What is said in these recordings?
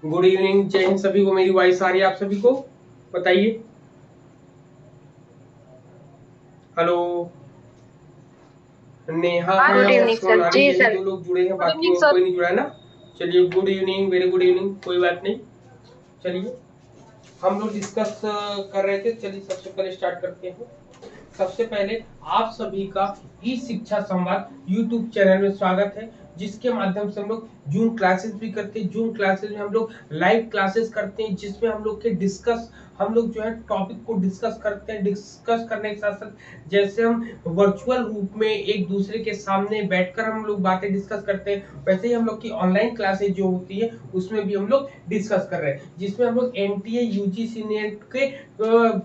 Good evening, जय हिंद सभी को। मेरी वॉइस आ रही है आप सभी को? बताइए। हेलो, नेहा है गुड और इवनिंग सर। सोनाली, जी यही सर। दो लोग जुड़े हैं, गुड बाकी इवनिंग और सर। कोई नहीं जुड़ा है ना। चलिए, good evening, very good evening, कोई बात नहीं। चलिए, हम लोग डिस्कस कर रहे थे। चलिए सबसे पहले स्टार्ट करते हैं। सबसे पहले आप सभी का ई शिक्षा संवाद यूट्यूब चैनल में स्वागत है, जिसके माध्यम से हम लोग जूम क्लासेस भी करते हैं। जूम क्लासेस में हम लोग लाइव क्लासेस करते हैं, जिसमें हम लोग के डिस्कस, हम लोग जो है टॉपिक को डिस्कस करते हैं। डिस्कस करने के साथ साथ जैसे हम वर्चुअल रूप में एक दूसरे के सामने बैठकर हम लोग बातें डिस्कस करते हैं, वैसे ही हम लोग की ऑनलाइन क्लासेस जो होती है उसमें भी हम लोग डिस्कस कर रहे हैं, जिसमें हम लोग एनटीए यूजीसी नेट के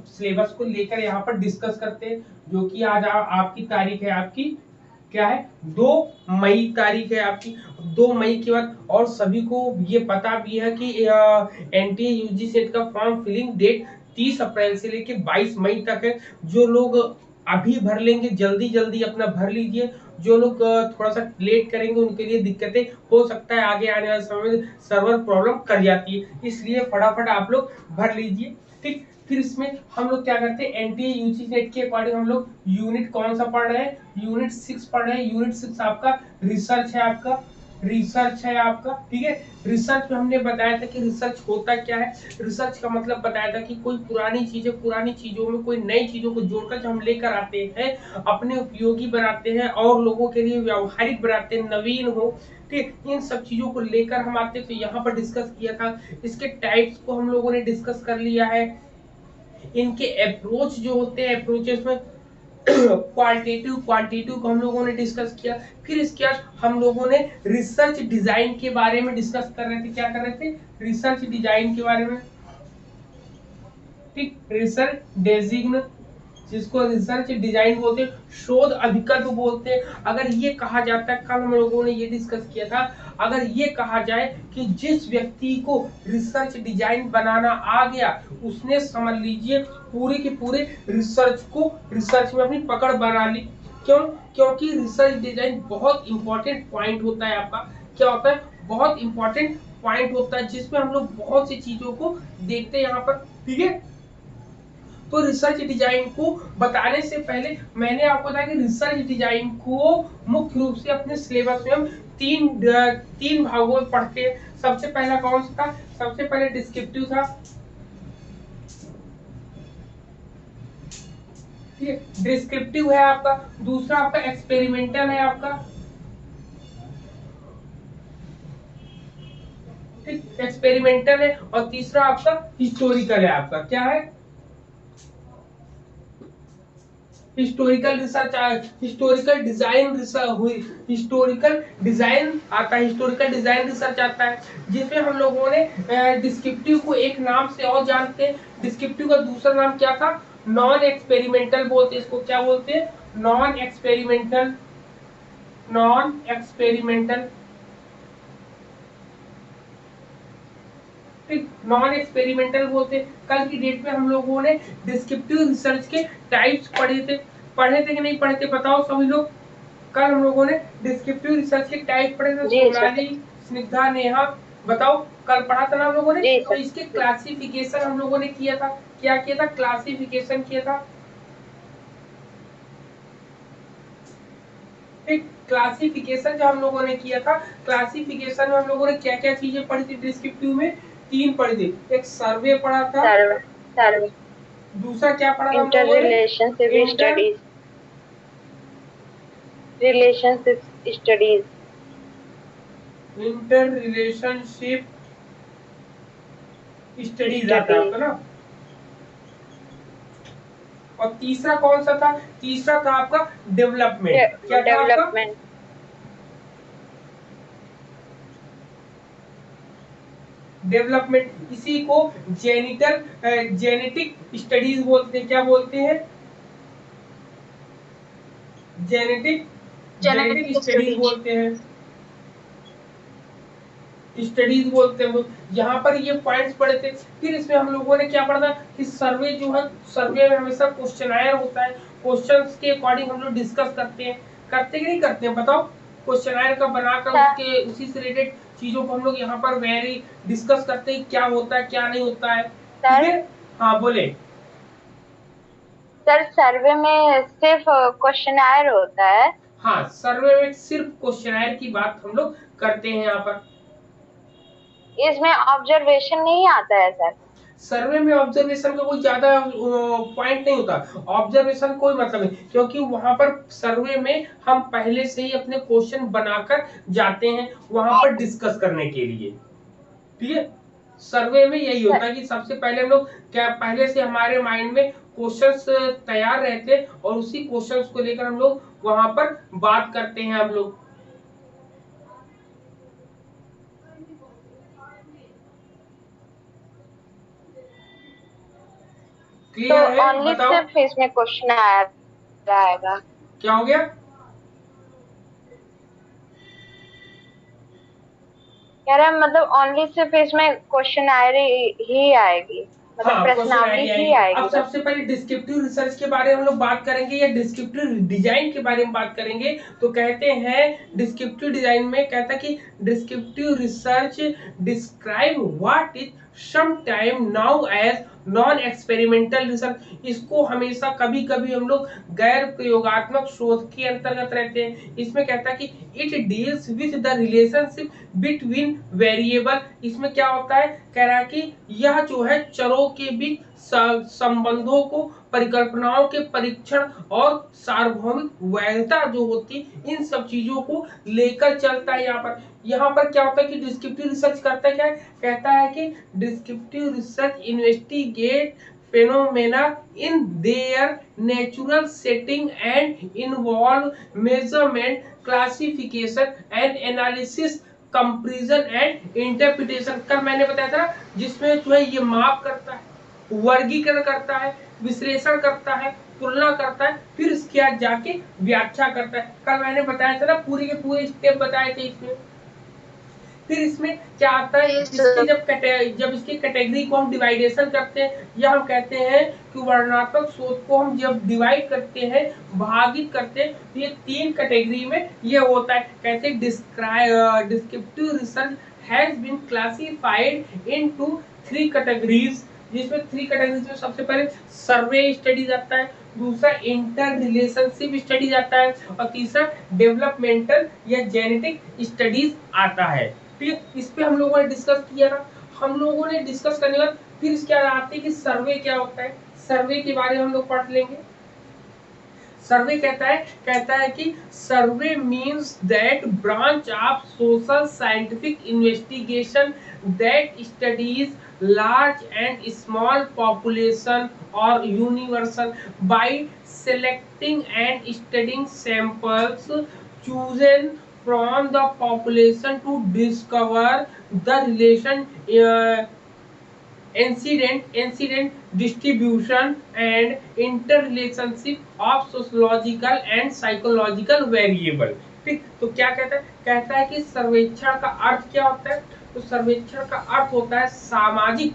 सिलेबस को लेकर यहाँ पर डिस्कस करते हैं। जो कि आज आपकी तारीख है, आपकी क्या है, 2 मई तारीख है आपकी। 2 मई के बाद और सभी को ये पता भी है कि एनटीए यूजी सेट का फॉर्म फिलिंग डेट 30 अप्रैल से लेके 22 मई तक है। जो लोग अभी भर लेंगे, जल्दी जल्दी अपना भर लीजिए। जो लोग थोड़ा सा लेट करेंगे उनके लिए दिक्कतें हो सकता है, आगे आने वाले समय में सर्वर प्रॉब्लम कर जाती है, इसलिए फटाफट आप लोग भर लीजिए। ठीक, फिर इसमें हम लोग क्या करते हैं, एनटीए यूजी नेट के अकॉर्डिंग हम लोग यूनिट कौन सा पढ़ रहे हैं, यूनिट 6 पढ़ रहे हैं। यूनिट 6 आपका रिसर्च है, आपका रिसर्च है आपका। ठीक है, रिसर्च में हमने बताया था कि रिसर्च होता क्या है। रिसर्च का मतलब बताया था कि कोई पुरानी चीजें, पुरानी चीजों में कोई नई चीजों को जोड़कर जो हम लेकर आते हैं, अपने उपयोगी बनाते हैं और लोगों के लिए व्यावहारिक बनाते हैं, नवीन हो। ठीक, इन सब चीजों को लेकर हम आते हैं। तो यहाँ पर डिस्कस किया था, इसके टाइप्स को हम लोगों ने डिस्कस कर लिया है। इनके अप्रोच जो होते हैं, अप्रोचेस में क्वालिटेटिव क्वांटिटेटिव को हम लोगों ने डिस्कस किया। फिर इसके बाद हम लोगों ने रिसर्च डिजाइन के बारे में डिस्कस कर रहे थे। क्या कर रहे थे? रिसर्च डिजाइन के बारे में। ठीक, रिसर्च डेजिग्न, जिसको रिसर्च डिजाइन बोलते हैं, शोध अभिकल्प बोलते हैं। अगर ये कहा जाता है, कल हम लोगों ने ये डिस्कस किया था, अगर ये कहा जाए कि जिस व्यक्ति को रिसर्च डिजाइन बनाना आ गया, उसने समझ लीजिए पूरे के पूरे रिसर्च को, रिसर्च में अपनी पकड़ बना ली। क्यों? क्योंकि रिसर्च डिजाइन बहुत इंपॉर्टेंट पॉइंट होता है आपका। क्या होता है? बहुत इंपॉर्टेंट पॉइंट होता है, जिसमें हम लोग बहुत सी चीजों को देखते हैं यहाँ पर। ठीक है, तो रिसर्च डिजाइन को बताने से पहले मैंने आपको बताया कि रिसर्च डिजाइन को मुख्य रूप से अपने सिलेबस में हम तीन भागों में पढ़ते हैं। सबसे पहला कौन सा था? सबसे पहले डिस्क्रिप्टिव था। ठीक है, डिस्क्रिप्टिव है आपका। दूसरा आपका एक्सपेरिमेंटल है आपका। ठीक, एक्सपेरिमेंटल है। और तीसरा आपका हिस्टोरिकल है आपका। क्या है? Historical research, historical design research हुई, हिस्टोरिकल डिजाइन आता है, हिस्टोरिकल डिजाइन रिसर्च आता है, जिसमें हम लोगों ने डिस्क्रिप्टिव को एक नाम से और जानते हैं। डिस्क्रिप्टिव का दूसरा नाम क्या था? नॉन एक्सपेरिमेंटल बोलते हैं इसको। क्या बोलते हैं? Non experimental, non experimental. Non experimental बोलते हैं। कल की डेट में हम लोगों ने डिस्क्रिप्टिव रिसर्च के टाइप्स पढ़े थे कि नहीं पढ़े थे, बताओ सभी लोग। कल हम लोगों ने डिस्क्रिप्टिव रिसर्च के टाइप पढ़े थे, जी सर। सोनाली, स्निग्धा, नेहा, बताओ। कल पढ़ा था ना हम लोगों ने। जी तो सर। इसके क्लासिफिकेशन हम लोगों ने किया था। क्या किया था? क्लासिफिकेशन किया था। ठीक, क्लासिफिकेशन जो हम लोगों ने किया था, क्लासिफिकेशन में हम लोगों ने क्या क्या चीजें पढ़ी थी डिस्क्रिप्टिव में? 3 पढ़ी थी। एक सर्वे पढ़ा था। सर्वे। सर्वे। दूसरा क्या पढ़ा था हम इंटर लोगों ने? Relationship inter studies. Relationship studies. Inter relationship studies आता है स्टडीज। आपका ना। और तीसरा कौन सा था? तीसरा था आपका डेवलपमेंट। क्या था आपका? डेवलपमेंट। डेवलपमेंट। इसी को जेनेटिक स्टडीज बोलते हैं। क्या बोलते हैं? Genetic, genetic genetic studies studies. बोलते हैं, स्टडीज बोलते हैं। यहाँ पर ये पॉइंट्स पढ़े थे। फिर इसमें हम लोगों ने क्या पढ़ा था कि सर्वे जो है, सर्वे में हमेशा क्वेश्चनायर होता है, क्वेश्चंस के अकॉर्डिंग हम लोग डिस्कस करते हैं। करते कि नहीं करते हैं, बताओ। क्वेश्चनायर का बनाकर सर। उसके उसी से रिलेटेड चीजों को हम लोग यहाँ पर वेरी डिस्कस करते हैं, क्या होता है क्या नहीं होता है, ठीक सर है। हाँ बोले। सर सर्वे में सिर्फ क्वेश्चनर होता है। हाँ, सर्वे में सिर्फ क्वेश्चनर की बात हम लोग करते हैं यहाँ पर। इसमें ऑब्जर्वेशन नहीं आता है सर। सर्वे में ऑब्जर्वेशन का कोई ज्यादा पॉइंट नहीं होता, ऑब्जर्वेशन कोई मतलब नहीं, क्योंकि वहां पर सर्वे में हम पहले से ही अपने क्वेश्चन बनाकर जाते हैं वहां पर डिस्कस करने के लिए, ठीक है। सर्वे में यही होता है कि सबसे पहले हम लोग क्या पहले से हमारे माइंड में क्वेश्चंस तैयार रहते हैं और उसी क्वेश्चंस को लेकर हम लोग वहां पर बात करते हैं हम लोग। तो क्लियर है, ओनली बताओ सिर्फ इसमें क्वेश्चन आएगा। क्या हो गया। कह रहे हैं मतलब ओनली सिर्फ इसमें क्वेश्चन ही आएगी, मतलब हाँ, क्वेश्चन प्रश्नावली आइडिया ही आएगी। आएगी अब बस। सबसे पहले डिस्क्रिप्टिव रिसर्च के बारे में हम लोग बात करेंगे या डिस्क्रिप्टिव डिजाइन के बारे में बात करेंगे। तो कहते हैं डिस्क्रिप्टिव डिजाइन में कहता है कि descriptive research describe what is some time now as non experimental research. इसको हमेशा कभी कभी हम लोग गैर प्रयोगात्मक शोध के अंतर्गत रहते हैं। इसमें कहता है कि it deals with the relationship between variable. इसमें क्या होता है, कह रहा है कि यह जो है चरों के बीच संबंधों को, परिकल्पनाओं के परीक्षण और सार्वभौमिक वैधता जो होती है इन सब चीजों को लेकर चलता है। यहाँ पर क्या होता है कि डिस्क्रिप्टिव रिसर्च करता है, क्या है? कहता है कि descriptive research investigate phenomena in their natural setting and involve measurement, classification and analysis, comparison and interpretation. कल मैंने बताया था ना, जिसमें जो है ये माप करता है, वर्गीकरण करता है, विश्लेषण करता है, तुलना करता है, फिर इसके बाद जाके व्याख्या करता है। कल मैंने बताया था ना, पूरे के पूरे स्टेप बताए थे इसमें। फिर इसमें क्या आता है, इसके जब इसकी कैटेगरी को हम डिवाइडेशन करते हैं या हम कहते हैं कि वर्णनात्मक शोध को हम जब डिवाइड करते हैं, भागित करते हैं, तो ये 3 कैटेगरी में ये होता है। कहते हैं descriptive research has been classified into 3 categories, जिसमें 3 कैटेगरीज में सबसे पहले सर्वे स्टडीज आता है, दूसरा इंटर रिलेशनशिप स्टडीज आता है और तीसरा डेवलपमेंटल या जेनेटिक स्टडीज आता है। ठीक, इस पे हम लोगों ने डिस्कस किया था। हम लोगों ने डिस्कस करने के बाद फिर इसके बाद आते हैं कि सर्वे क्या होता है। सर्वे के बारे में हम लोग पढ़ लेंगे। सर्वे कहता है कि survey means that branch of social scientific investigation that studies large and small population or universal by selecting and studying samples chosen from the population to discover the relation incident distribution and interrelationship of sociological and psychological variable। ठीक, तो क्या कहता है कि सर्वेक्षण का अर्थ क्या होता है। तो सर्वेक्षण का अर्थ होता है सामाजिक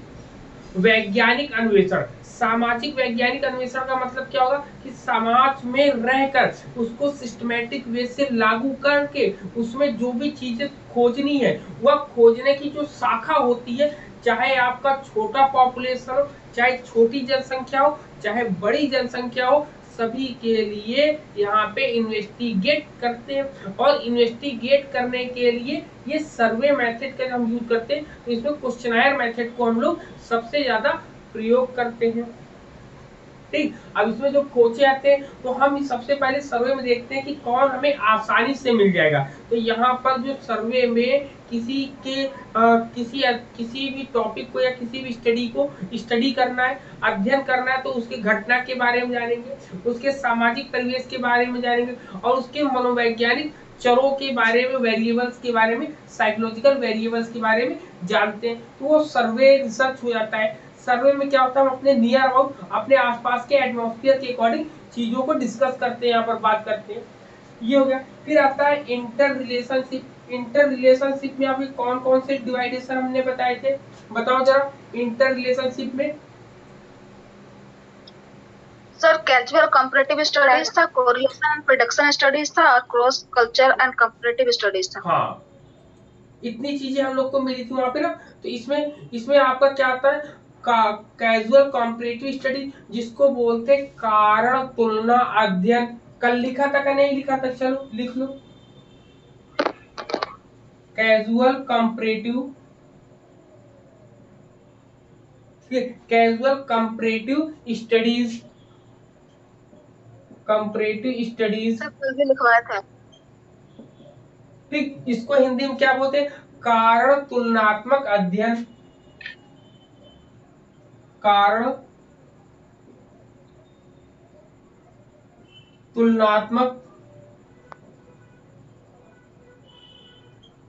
वैज्ञानिक अन्वेषण। सामाजिक वैज्ञानिक अन्वेषण का मतलब क्या होगा कि समाज में रहकर उसको सिस्टमेटिक वे से लागू करके उसमें जो भी चीजें खोजनी है वह खोजने की जो शाखा होती है, चाहे आपका छोटा पॉपुलेशन हो, चाहे छोटी जनसंख्या हो, चाहे बड़ी जनसंख्या हो, सभी के लिए यहाँ पे इन्वेस्टिगेट करते हैं। और इन्वेस्टिगेट करने के लिए ये सर्वे मेथड का हम यूज करते हैं। तो इसमें क्वेश्चनर मेथड को हम लोग सबसे ज्यादा प्रयोग करते हैं। ठीक, अब इसमें जो खोजे आते हैं तो हम सबसे पहले सर्वे में देखते हैं कि कौन हमें आसानी से मिल जाएगा। तो यहाँ पर जो सर्वे में किसी भी टॉपिक को या किसी भी स्टडी को स्टडी करना है, अध्ययन करना है, तो उसके घटना के बारे में जानेंगे, उसके सामाजिक परिवेश के बारे में जानेंगे और उसके मनोवैज्ञानिक चरों के बारे में, वेरिएबल्स के बारे में, साइकोलॉजिकल वेरिएबल्स के बारे में जानते हैं। तो वो सर्वे रिसर्च हो जाता है। सर्वे में क्या होता है, हम अपने नियर अबाउट, अपने आसपास के एटमॉस्फेयर के अकॉर्डिंग चीजों को डिस्कस करते हैं, यहाँ पर बात करते हैं। ये हो गया। फिर आता है इंटर रिलेशनशिप। इंटर रिलेशनशिप में अभी कौन कौन से डिवाइडेशन हमने बताए थे, बताओ जरा। इंटर रिलेशनशिप में सर कैजुअल कंपैरेटिव स्टडीज था, कोरिलेशन एंड प्रेडिक्शन स्टडीज था और cross culture and comparative studies था। हाँ, इतनी चीजें हम लोग को मिली थी वहां पे ना। तो इसमें इसमें आपका क्या आता है, कैजुअल कॉम्परेटिव स्टडी, जिसको बोलते हैं कारण तुलना अध्ययन। कल लिखा था, का नहीं लिखा था, चलो लिख लो। Casual comparative, casual comparative studies, comparative studies. Sir कल भी लिखवाया था। ठीक, इसको हिंदी में क्या बोलते हैं, कारण तुलनात्मक अध्ययन, कारण तुलनात्मक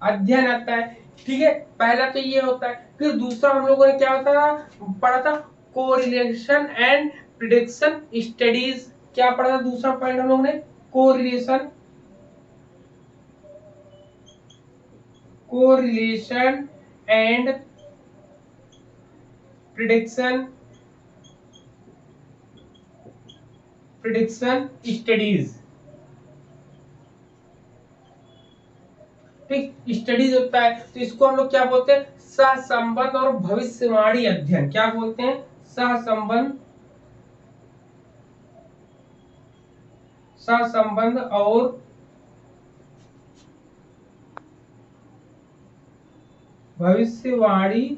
अध्ययन आता है। ठीक है, पहला तो ये होता है। फिर दूसरा हम लोगों ने क्या पढ़ा था, कोरिलेशन एंड प्रिडिक्शन स्टडीज। क्या पढ़ा था दूसरा पॉइंट हम लोगों ने, correlation, correlation and prediction, prediction studies. ठीक, स्टडीज होता है तो इसको हम लोग क्या बोलते हैं, सहसंबंध और भविष्यवाणी अध्ययन। क्या बोलते हैं, सहसंबंध, सहसंबंध और भविष्यवाणी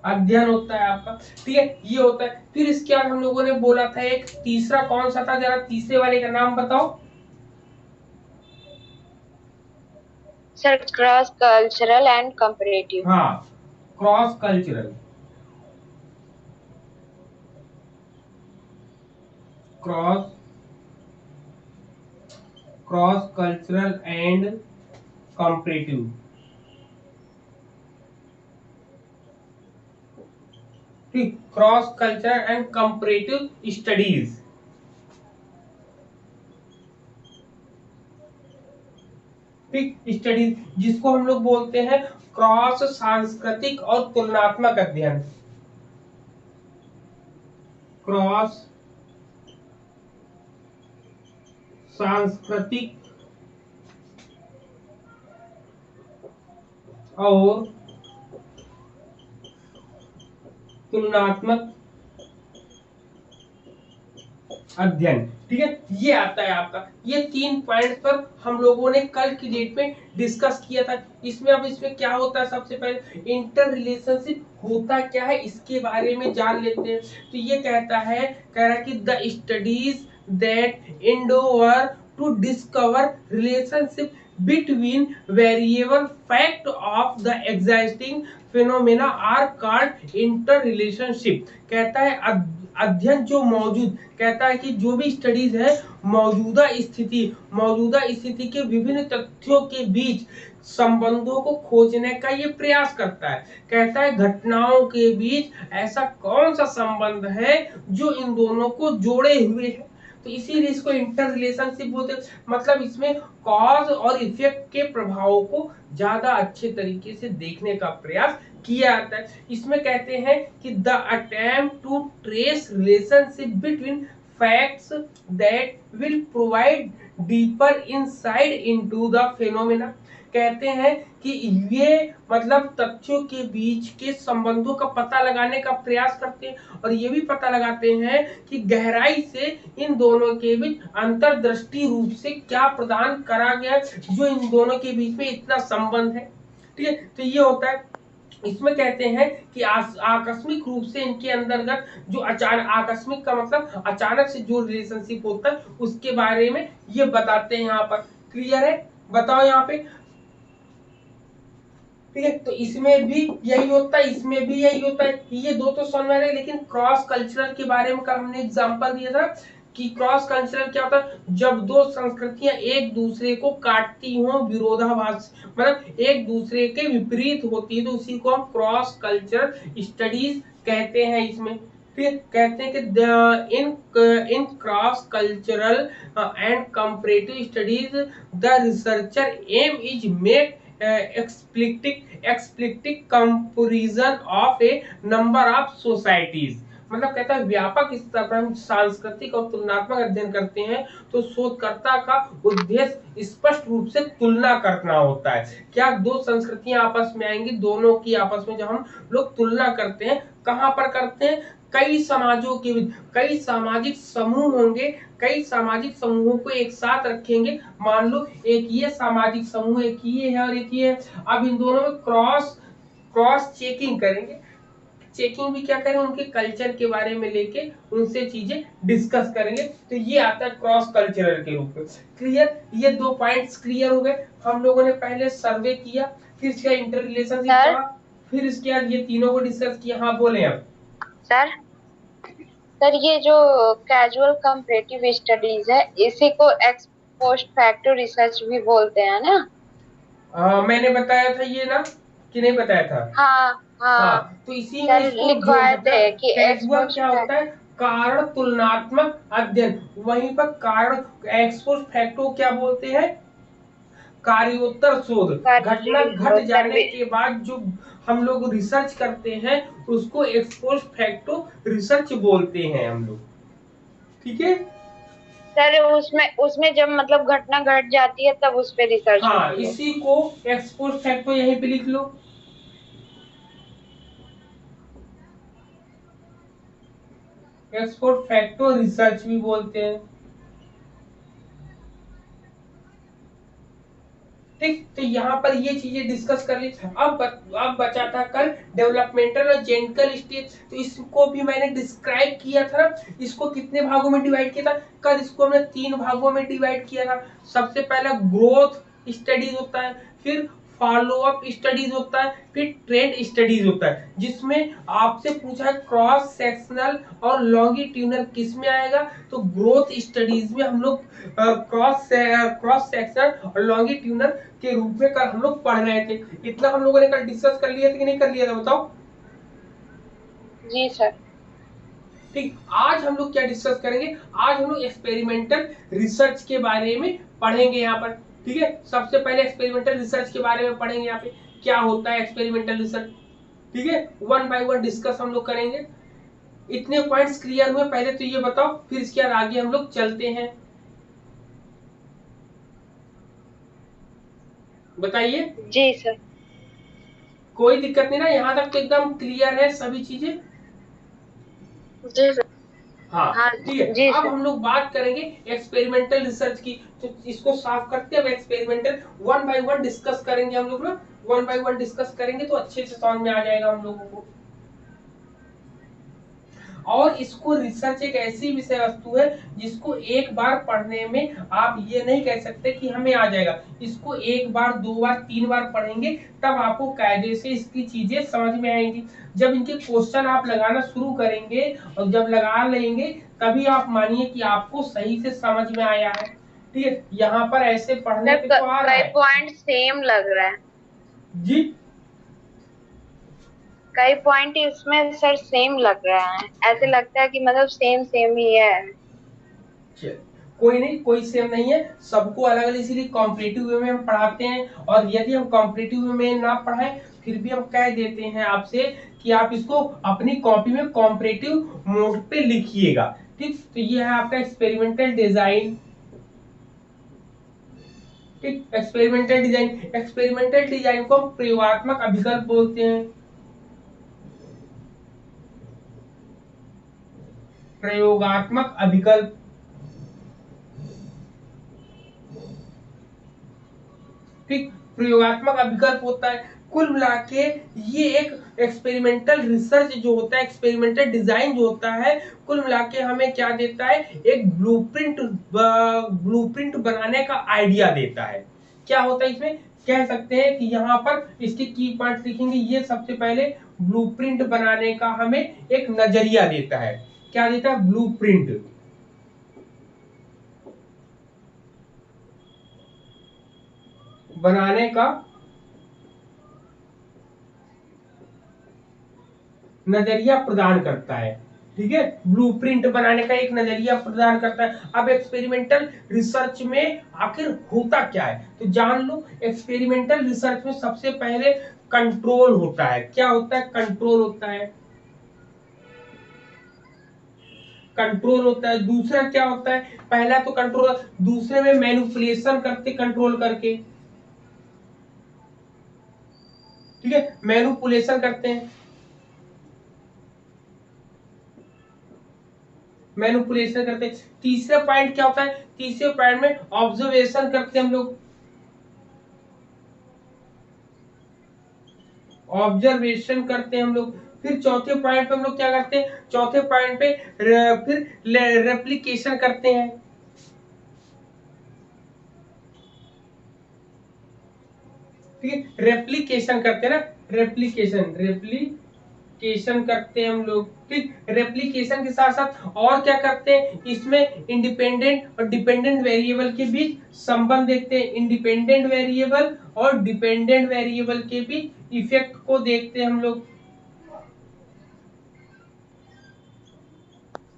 अध्ययन होता है आपका। ठीक है, ये होता है। फिर इसके बाद हम लोगों ने बोला था एक तीसरा, कौन सा था, जरा तीसरे वाले का नाम बताओ। Sir cross cultural and comparative. हाँ, cross cultural, cross cross cultural and comparative. ठीक, cross cultural and comparative studies. ठीक, स्टडीज जिसको हम लोग बोलते हैं क्रॉस सांस्कृतिक और तुलनात्मक अध्ययन, क्रॉस सांस्कृतिक और तुलनात्मक अध्ययन। ठीक है, ये आता है आपका। ये 3 पॉइंट पर हम लोगों ने कल की डेट में डिस्कस किया था। इसमें अब इसमें क्या होता है, सबसे पहले इंटर रिलेशनशिप होता क्या है इसके बारे में जान लेते हैं। तो ये कहता है, कह रहा है कि the studies that endeavour to discover relationship between variable fact of the existing phenomena are called interrelationship। कहता है अध्ययन जो मौजूद, कहता है कि जो भी स्टडीज है मौजूदा स्थिति के विभिन्न तथ्यों के बीच संबंधों को खोजने का ये प्रयास करता है। कहता है घटनाओं के बीच ऐसा कौन सा संबंध है जो इन दोनों को जोड़े हुए है। तो इसीलिए इसको इंटर रिलेशनशिप बोलते हैं। मतलब इसमें कॉज और इफेक्ट के प्रभावों को ज्यादा अच्छे तरीके से देखने का प्रयास किया जाता है। इसमें कहते हैं कि the attempt to trace relationship between facts that will provide deeper insight into the phenomena. कहते हैं कि ये मतलब तथ्यों के बीच के संबंधों का पता लगाने का प्रयास करते हैं और ये भी पता लगाते हैं कि गहराई से इन दोनों के बीच अंतर्दृष्टि रूप से क्या प्रदान करा गया जो इन दोनों के बीच में इतना संबंध है। ठीक है, तो ये होता है। इसमें कहते हैं कि आकस्मिक रूप से इनके अंतर्गत जो अचानक, आकस्मिक का मतलब अचानक से जो रिलेशनशिप होता है उसके बारे में ये बताते हैं यहाँ पर। क्लियर है, बताओ यहाँ पे। ठीक है, तो इसमें भी यही होता है, इसमें भी यही होता है। ये दो तो समझ में, लेकिन क्रॉस कल्चरल के बारे में कल हमने एग्जांपल दिया था कि क्रॉस कल्चरल क्या होता है, जब दो संस्कृतियां एक दूसरे को काटती हों, विरोधाभास मतलब एक दूसरे के विपरीत होती है, तो उसी को हम क्रॉस कल्चरल स्टडीज कहते हैं। इसमें फिर कहते हैं कि in cross cultural and comparative studies the researcher aim is make explicit comparison of a number of societies। मतलब कहता है व्यापक स्तर पर हम सांस्कृतिक और तुलनात्मक अध्ययन करते हैं तो शोधकर्ता का उद्देश्य स्पष्ट रूप से तुलना करना होता है। क्या दो संस्कृतियां आपस में आएंगी, दोनों की आपस में जब हम लोग तुलना करते हैं, कहां पर करते हैं? कई समाजों के, कई सामाजिक समूह होंगे, कई सामाजिक समूहों को एक साथ रखेंगे। मान लो एक ये सामाजिक समूह, एक ये है और एक ये है। अब इन दोनों में क्रॉस चेकिंग करेंगे। चेकिंग भी क्या करें, उनके कल्चर के बारे में लेके उनसे चीजें डिस्कस करेंगे। तो ये आता है क्रॉस कल्चरल के रूप में। क्लियर? ये 2 पॉइंट्स क्लियर हो गए। हम लोगों ने पहले सर्वे किया, फिर इसका इंटर रिलेशनशिप पढ़ा, फिर इसके बाद ये तीनों को डिस्कस किया। हाँ बोले आप। सर ये जो कैजुअल कंपैरेटिव स्टडीज है, इसी को एक्स पोस्ट फैक्टो रिसर्च भी बोलते हैं ना? मैंने बताया था ये ना, कि नहीं बताया था? हाँ हाँ तो इसी में सर, इसको जोड़ लिखवाए सकते थे हैं। कि एक्स कैजुअल पोस्ट क्या होता है? कारण तुलनात्मक अध्ययन। वहीं पर कारण एक्स पोस्ट फैक्टो क्या बोलते हैं? कार्योत्तर शोध। घटना घट जाने के बाद जो हम लोग रिसर्च करते हैं उसको एक्स पोस्ट फैक्टो रिसर्च बोलते हैं हम लोग। ठीक है सर, उसमें उसमें जब मतलब घटना घट जाती है तब उस पे रिसर्च हाँ, होती है। इसी को एक्स पोस्ट फैक्टो यहीं पे लिख लो। एक्स पोस्ट फैक्टो रिसर्च भी बोलते हैं। ठीक, तो यहाँ पर ये चीजें डिस्कस कर ली। अब बचा था कल डेवलपमेंटल और जेनिटल स्टेज। तो इसको भी मैंने डिस्क्राइब किया था। इसको कितने भागों में डिवाइड किया था? कल इसको हमने 3 भागों में डिवाइड किया था। सबसे पहला ग्रोथ स्टडीज होता है, फिर फॉलो अप स्टडीज होता है, फिर ट्रेंड स्टडीज होता है। जिसमें आपसे पूछा है क्रॉस सेक्शनल और लॉन्गिट्यूडनल किस में आएगा? तो ग्रोथ स्टडीज में हम लोग क्रॉस सेक्शनल और लॉन्गिट्यूडनल के रूप में कल हम लोग पढ़ रहे थे। इतना हम लोगों ने कल डिस्कस कर लिया था कि नहीं कर लिया था, बताओ? जी सर। ठीक, आज हम लोग क्या डिस्कस करेंगे? आज हम लोग एक्सपेरिमेंटल रिसर्च के बारे में पढ़ेंगे यहाँ पर। ठीक है, सबसे पहले एक्सपेरिमेंटल रिसर्च के बारे में पढ़ेंगे। यहाँ पे क्या होता है एक्सपेरिमेंटल रिसर्च। ठीक है, 1 बाय 1 डिस्कस हम लोग करेंगे। इतने पॉइंट्स क्लियर हुए? पहले तो ये बताओ, फिर इसके बाद आगे हम लोग चलते हैं। बताइए। जी सर। कोई दिक्कत नहीं ना? यहाँ तक तो एकदम क्लियर है सभी चीजें? जी सर। हाँ हाँ ठीक है। जी अब सर। हम लोग बात करेंगे एक्सपेरिमेंटल रिसर्च की। तो इसको साफ करते हैं। अब एक्सपेरिमेंटल 1 बाय 1 डिस्कस करेंगे हम लोग ना। 1 बाय 1 डिस्कस करेंगे तो अच्छे से समझ में आ जाएगा हम लोगों को। और इसको रिसर्च एक ऐसी विषय वस्तु है जिसको एक बार पढ़ने में आप ये नहीं कह सकते कि हमें आ जाएगा। इसको 1 बार 2 बार 3 बार पढ़ेंगे तब आपको कायदे से इसकी चीजें समझ में आएंगी। जब इनके क्वेश्चन आप लगाना शुरू करेंगे और जब लगा लेंगे तभी आप मानिए कि आपको सही से समझ में आया है। ठीक है, यहाँ पर ऐसे पढ़ने पे तो आ रहा कई है। पॉइंट सेम लग रहा है। जी, कई पॉइंट इसमें सर सेम लग रहा है, ऐसे लगता है कि मतलब सेम सेम ही है। कोई नहीं, कोई सेम नहीं है, सबको अलग अलग, इसीलिए कॉम्पिटिटिव वे में हम पढ़ाते हैं। और यदि हम कॉम्पिटिटिव वे में ना पढ़ाएं फिर भी हम कह देते हैं आपसे कि आप इसको अपनी कॉपी में कॉम्पिटिटिव मोड पे लिखिएगा। ठीक, तो ये है आपका एक्सपेरिमेंटल डिजाइन। ठीक, एक्सपेरिमेंटल डिजाइन। एक्सपेरिमेंटल डिजाइन को हम प्रयोगात्मक अभिकल्प बोलते हैं। प्रयोगात्मक अभिकल्प। ठीक, प्रयोगात्मक अभिकल्प होता है। कुल मिला के ये एक एक्सपेरिमेंटल रिसर्च जो होता है, एक्सपेरिमेंटल डिजाइन जो होता है, कुल मिला के हमें क्या देता है? एक ब्लूप्रिंट बनाने का आइडिया देता है। क्या होता है इसमें? कह सकते हैं कि यहाँ पर इसके की पॉइंट लिखेंगे। ये सबसे पहले ब्लूप्रिंट बनाने का हमें एक नजरिया देता है। क्या देता है? ब्लूप्रिंट बनाने का नजरिया प्रदान करता है। ठीक है, ब्लूप्रिंट बनाने का एक नजरिया प्रदान करता है। अब एक्सपेरिमेंटल रिसर्च में आखिर होता क्या है तो जान लो। एक्सपेरिमेंटल रिसर्च में सबसे पहले कंट्रोल होता है। क्या होता है? कंट्रोल होता है। कंट्रोल होता है। दूसरा क्या होता है, पहला तो कंट्रोल, दूसरे में मैनिपुलेशन करते कंट्रोल करके, ठीक है, मैनिपुलेशन करते हैं, मैनिपुलेशन करते हैं। तीसरा पॉइंट क्या होता है, तीसरे पॉइंट में ऑब्जर्वेशन करते हैं हम लोग, ऑब्जर्वेशन करते हैं हम लोग। फिर चौथे पॉइंट पे हम लोग क्या करते हैं, चौथे पॉइंट पे फिर रेप्लिकेशन करते हैं, ठीक है, रेप्लिकेशन करते हैं ना, रेप्लिकेशन करते हैं हम लोग, ठीक। रेप्लिकेशन के साथ साथ और क्या करते हैं, इसमें इंडिपेंडेंट और डिपेंडेंट वेरिएबल के बीच संबंध देखते हैं, इंडिपेंडेंट वेरिएबल और डिपेंडेंट वेरिएबल के बीच इफेक्ट को देखते हैं हम लोग,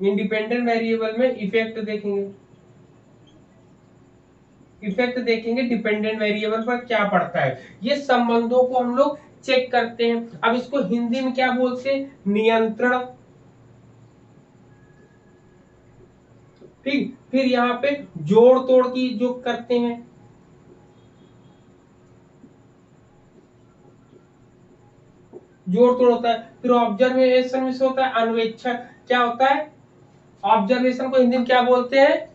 इंडिपेंडेंट वेरिएबल में इफेक्ट देखेंगे, इफेक्ट देखेंगे डिपेंडेंट वेरिएबल पर क्या पड़ता है, ये संबंधों को हम लोग चेक करते हैं। अब इसको हिंदी में क्या बोलते हैं, नियंत्रण, ठीक। फिर यहाँ पे जोड़ तोड़ की जो करते हैं, जोड़ तोड़ होता है। फिर ऑब्जर्वेशन में से होता है अन्वेषण, क्या होता है, ऑब्जर्वेशन को हिंदी में क्या बोलते हैं,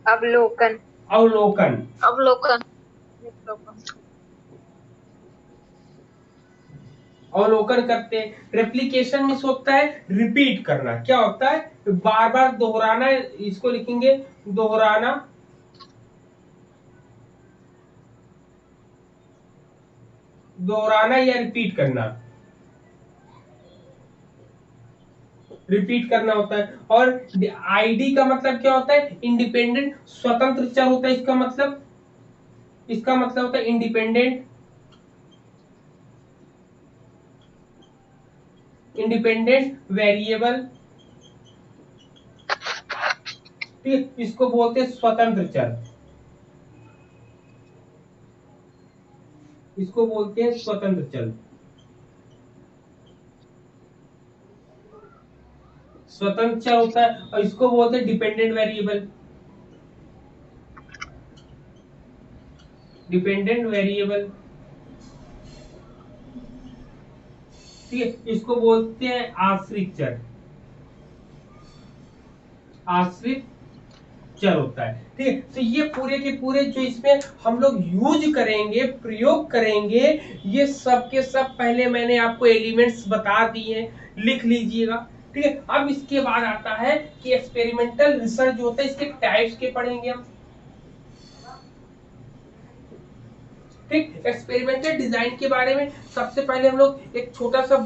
अवलोकन, अवलोकन, अवलोकन, अवलोकन करते हैं। रेप्लिकेशन में होता है रिपीट करना, क्या होता है, बार बार दोहराना, इसको लिखेंगे दोहराना, दोहराना या रिपीट करना, रिपीट करना होता है। और आईडी का मतलब क्या होता है, इंडिपेंडेंट स्वतंत्र चर होता है, इसका मतलब, इसका मतलब होता है इंडिपेंडेंट, इंडिपेंडेंट वेरिएबल, ठीक, इसको बोलते हैं स्वतंत्र चर, इसको बोलते हैं स्वतंत्र चर, स्वतंत्र चर होता है। और इसको बोलते हैं डिपेंडेंट वेरिएबल, डिपेंडेंट वेरिएबल, ठीक है, इसको बोलते हैं आश्रित चर, आश्रित चर होता है, ठीक है। तो ये पूरे के पूरे जो इसमें हम लोग यूज करेंगे, प्रयोग करेंगे, ये सब के सब पहले मैंने आपको एलिमेंट्स बता दिए, लिख लीजिएगा, ठीक है। अब इसके बाद आता है कि एक्सपेरिमेंटल रिसर्च जो होता है, इसके टाइप्स के पढ़ेंगे हम, ठीक। एक्सपेरिमेंटल डिजाइन के बारे में सबसे पहले हम लोग एक छोटा सा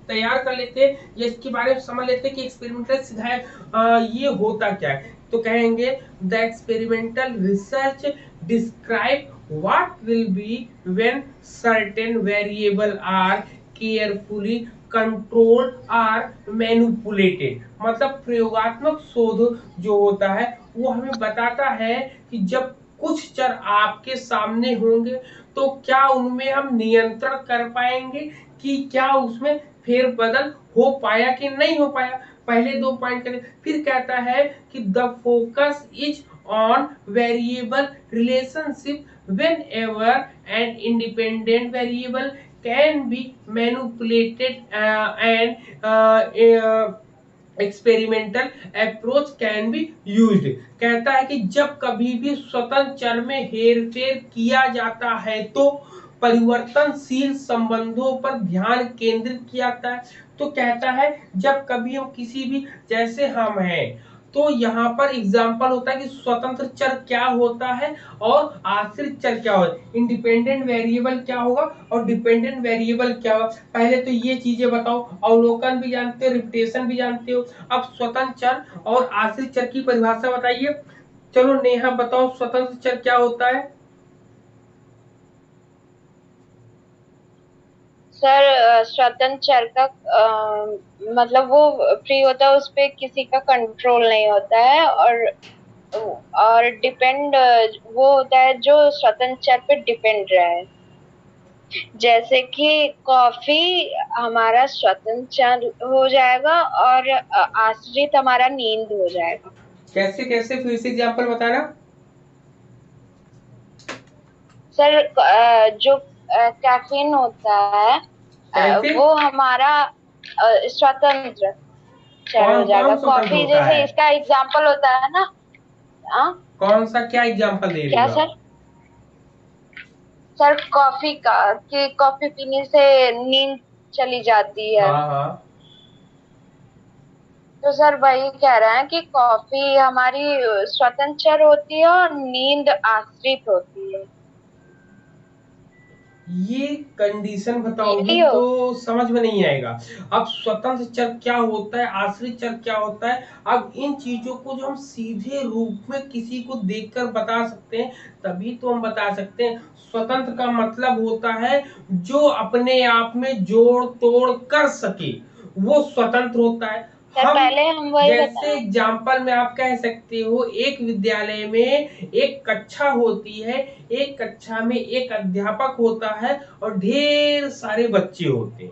तैयार कर लेते हैं, या इसके बारे में समझ लेते हैं कि एक्सपेरिमेंटल ये होता क्या है। तो कहेंगे the experimental research describe what will be when certain variable are carefully controlled are manipulated. मतलब प्रयोगात्मक शोध जो होता है वो हमें बताता है कि जब कुछ चर आपके सामने होंगे तो क्या उनमें हम नियंत्रण कर पाएंगे, कि क्या उसमें फेरबदल हो पाया कि नहीं हो पाया। पहले दो पॉइंट करें, फिर कहता है कि the focus is on variable relationship when ever an independent variable can be manipulated and experimental approach can be used. कहता है कि जब कभी भी स्वतंत्र चर में हेरफेर किया जाता है तो परिवर्तनशील संबंधों पर ध्यान केंद्रित किया जाता है। तो कहता है जब कभी हम किसी भी, जैसे हम हैं, तो यहाँ पर एग्जाम्पल होता है कि स्वतंत्र चर क्या होता है और आश्रित चर क्या होगा, इंडिपेंडेंट वेरिएबल क्या होगा और डिपेंडेंट वेरिएबल क्या होगा। पहले तो ये चीजें बताओ, अवलोकन भी जानते हो, रिपीटेशन भी जानते हो, अब स्वतंत्र चर और आश्रित चर की परिभाषा बताइए। चलो नेहा बताओ स्वतंत्र चर क्या होता है। सर स्वतंत्र चर का मतलब वो फ्री होता है, उस पे किसी का कंट्रोल नहीं होता है, और डिपेंड वो होता है जो स्वतंत्र चर पे डिपेंड रहे। जैसे कि कॉफी हमारा स्वतंत्र हो जाएगा और आश्रित हमारा नींद हो जाएगा। कैसे कैसे, फिर से एग्जाम्पल बताना। सर जो कैफीन होता है कैसे? वो हमारा स्वतंत्र चर हो कौन जाएगा। कौन स्वतंत्र कॉफी होता जैसे है? इसका एग्जाम्पल होता है ना। हाँ, कौन सा, क्या एग्जाम्पल दे रही क्या हो सर? आप? सर कॉफी का, कि कॉफी पीने से नींद चली जाती है। हाँ हाँ। तो सर वही कह रहे हैं कि कॉफी हमारी स्वतंत्र होती है और नींद आश्रित होती है। ये कंडीशन बताओगी यही हो। तो समझ में नहीं आएगा। अब स्वतंत्र चर क्या होता है, आश्रित चर क्या होता है, अब इन चीजों को जो हम सीधे रूप में किसी को देखकर बता सकते हैं तभी तो हम बता सकते हैं। स्वतंत्र का मतलब होता है जो अपने आप में जोड़ तोड़ कर सके, वो स्वतंत्र होता है। सर हम पहले हम वही जैसे बताएं। एग्जाम्पल में आप कह सकते हो, एक विद्यालय में एक कक्षा होती है, एक कक्षा में एक अध्यापक होता है और ढेर सारे बच्चे होते हैं,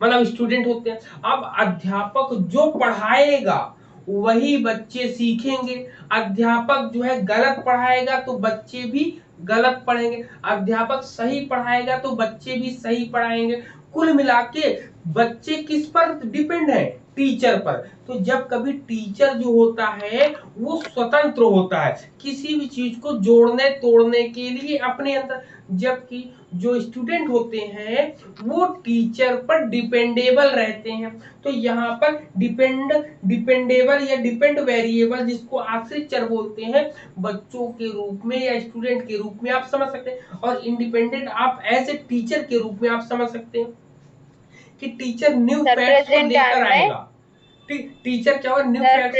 मतलब स्टूडेंट होते हैं। अब अध्यापक जो पढ़ाएगा वही बच्चे सीखेंगे। अध्यापक जो है गलत पढ़ाएगा तो बच्चे भी गलत पढ़ेंगे, अध्यापक सही पढ़ाएगा तो बच्चे भी सही पढ़ाएंगे। कुल मिला के बच्चे किस पर डिपेंड है? टीचर पर। तो जब कभी टीचर जो होता है वो स्वतंत्र होता है किसी भी चीज को जोड़ने तोड़ने के लिए अपने अंदर, जबकि जो स्टूडेंट होते हैं वो टीचर पर डिपेंडेबल रहते हैं। तो यहाँ पर डिपेंडेबल या डिपेंड वेरिएबल, जिसको आश्रित चर बोलते हैं, बच्चों के रूप में या स्टूडेंट के रूप में आप समझ सकते हैं, और इंडिपेंडेंट आप एज ए टीचर के रूप में आप समझ सकते हैं कि टीचर न्यू सर फैक्ट्स को प्रेजेंट लेकर टाइम में आएगा। टीचर क्या होगा, new sir facts.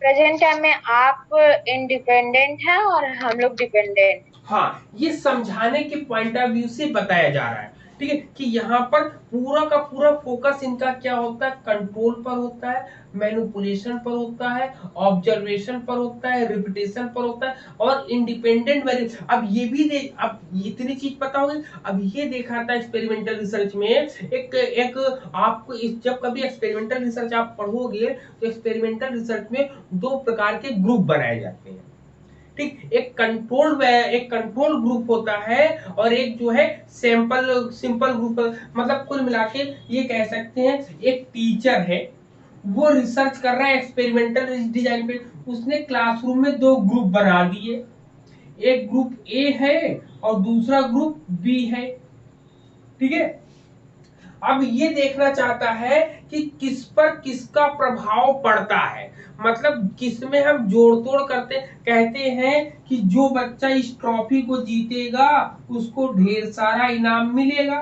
Present time में आप इंडिपेंडेंट हैं और हम लोग डिपेंडेंट। हाँ, ये समझाने के पॉइंट ऑफ व्यू से बताया जा रहा है, ठीक है, कि यहाँ पर पूरा का पूरा फोकस इनका क्या होता है, कंट्रोल पर होता है, मैनिपुलेशन पर होता है, ऑब्जर्वेशन पर होता है, रिपीटेशन पर होता है, और इंडिपेंडेंट वेरिएबल। अब ये भी देख, अब इतनी चीज पता होगी। अब ये देखा था एक्सपेरिमेंटल रिसर्च में, एक आपको जब कभी एक्सपेरिमेंटल रिसर्च आप पढ़ोगे तो एक्सपेरिमेंटल रिसर्च में दो प्रकार के ग्रुप बनाए जाते हैं, ठीक। एक कंट्रोल ग्रुप होता है और एक जो है सिंपल ग्रुप। मतलब कुल मिला के ये कह सकते हैं, एक टीचर है वो रिसर्च कर रहा है एक्सपेरिमेंटल डिजाइन पे, उसने क्लासरूम में दो ग्रुप बना दिए, एक ग्रुप ए है और दूसरा ग्रुप बी है, ठीक है। अब ये देखना चाहता है कि किस पर किसका प्रभाव पड़ता है, मतलब किसमें हम जोड़ तोड़ करते, कहते हैं कि जो बच्चा इस ट्रॉफी को जीतेगा उसको ढेर सारा इनाम मिलेगा,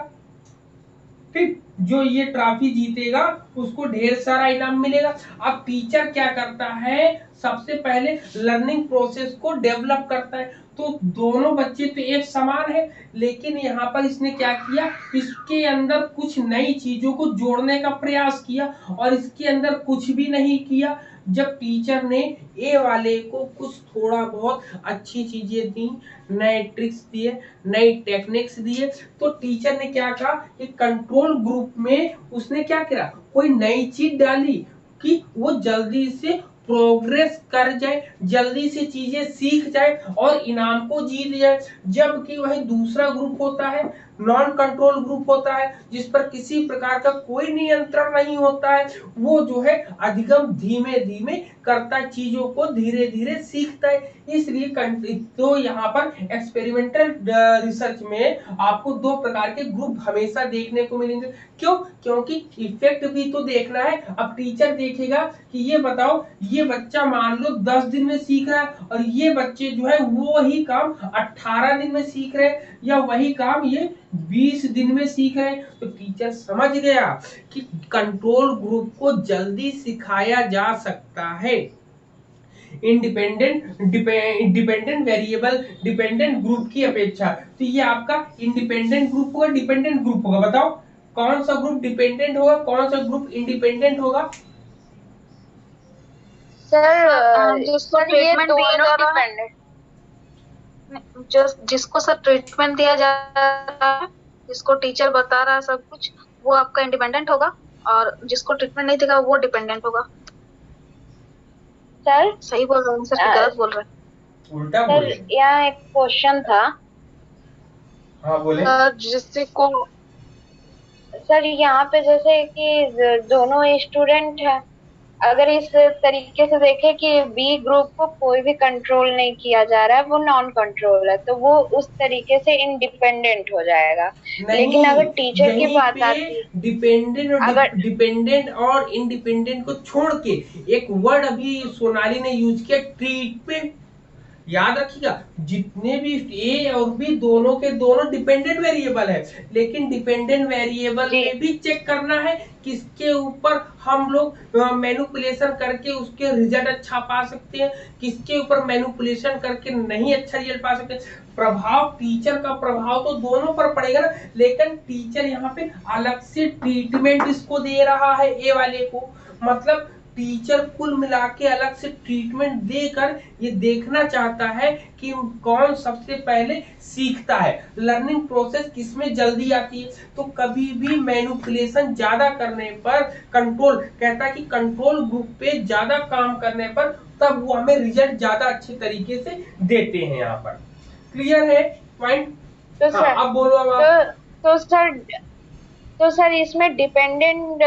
ठीक। जो ये ट्रॉफी जीतेगा उसको ढेर सारा इनाम मिलेगा। अब टीचर क्या करता है, सबसे पहले लर्निंग प्रोसेस को डेवलप करता है। तो दोनों बच्चे तो एक समान है, लेकिन यहाँ पर इसने क्या किया, इसके अंदर कुछ नई चीजों को जोड़ने का प्रयास किया और इसके अंदर कुछ भी नहीं किया। जब टीचर ने ए वाले को कुछ थोड़ा बहुत अच्छी चीजें दी, नए ट्रिक्स दिए, नई टेक्निक्स दिए, तो टीचर ने क्या कहा कि कंट्रोल ग्रुप में उसने क्या किया, कोई नई चीज डाली कि वो जल्दी से प्रोग्रेस कर जाए, जल्दी से चीजें सीख जाए और इनाम को जीत जाए। जबकि वही दूसरा ग्रुप होता है, नॉन कंट्रोल ग्रुप होता है, जिस पर किसी प्रकार का कोई नियंत्रण नहीं होता है, वो जो है अधिगम धीमे धीमे करता है, चीजों को धीरे धीरे सीखता है। इसलिए तो यहाँ पर एक्सपेरिमेंटल रिसर्च में आपको दो प्रकार के ग्रुप हमेशा देखने को मिलेंगे। क्यों? क्योंकि इफेक्ट भी तो देखना है। अब टीचर देखेगा कि ये बताओ, ये बच्चा मान लो 10 दिन में सीख रहा है और ये बच्चे जो है वो वही काम 18 दिन में सीख रहे हैं, या वही काम ये 20 दिन में सीख रहे हैं। तो टीचर समझ गया कि कंट्रोल ग्रुप को जल्दी सिखाया जा सकता है, डिपेंडेंट वेरिएबल डिपेंडेंट ग्रुप की अपेक्षा। तो ये आपका इंडिपेंडेंट ग्रुप होगा, डिपेंडेंट ग्रुप होगा। बताओ कौन सा ग्रुप डिपेंडेंट होगा, कौन सा ग्रुप इंडिपेंडेंट होगा? सर जिसको सर ये ट्रीटमेंट दिए दोनों जा रहा है। डिपेंडेंट। जो जिसको सर ट्रीटमेंट दिया जा रहा है, जिसको टीचर बता रहा है सब कुछ, वो आपका इंडिपेंडेंट होगा, और जिसको ट्रीटमेंट नहीं देगा वो डिपेंडेंट होगा। सर सही बोल रहे हैं सर कि गलत बोल रहे हैं? उल्टा सर बोले। यहाँ एक क्वेश्चन था। हाँ बोले। सर जिससे को सर यहाँ पे जैसे कि दोनों स्टूडेंट हैं, अगर इस तरीके से देखें कि बी ग्रुप को कोई भी कंट्रोल नहीं किया जा रहा है, वो नॉन कंट्रोल है, तो वो उस तरीके से इंडिपेंडेंट हो जाएगा। लेकिन नहीं, अगर टीचर की यहीं बात पे आती है, अगर डिपेंडेंट और इंडिपेंडेंट को छोड़ के एक वर्ड अभी सोनाली ने यूज किया, ट्रीटमेंट। याद रखिएगा, जितने भी ए और बी दोनों के दोनों डिपेंडेंट वेरिएबल है, लेकिन डिपेंडेंट वेरिएबल जी में भी चेक करना है किसके ऊपर हम लोग मैनिपुलेशन करके उसके रिजल्ट अच्छा पा सकते हैं, किसके ऊपर मैनिपुलेशन करके नहीं अच्छा रिजल्ट पा सकते। प्रभाव टीचर का प्रभाव तो दोनों पर पड़ेगा ना, लेकिन टीचर यहाँ पे अलग से ट्रीटमेंट इसको दे रहा है ए वाले को, मतलब टीचर कुल मिला के अलग से ट्रीटमेंट देकर ये देखना चाहता है कि कौन सबसे पहले सीखता है, लर्निंग प्रोसेस किसमें जल्दी आती है। तो कभी भी मैनिपुलेशन ज्यादा करने पर कंट्रोल कहता है कि कंट्रोल ग्रुप पे ज्यादा काम करने पर तब वो हमें रिजल्ट ज्यादा अच्छे तरीके से देते हैं। यहाँ पर क्लियर है पॉइंट? तो हाँ, सर अब बोलो अब आप। तो सर इसमें डिपेंडेंट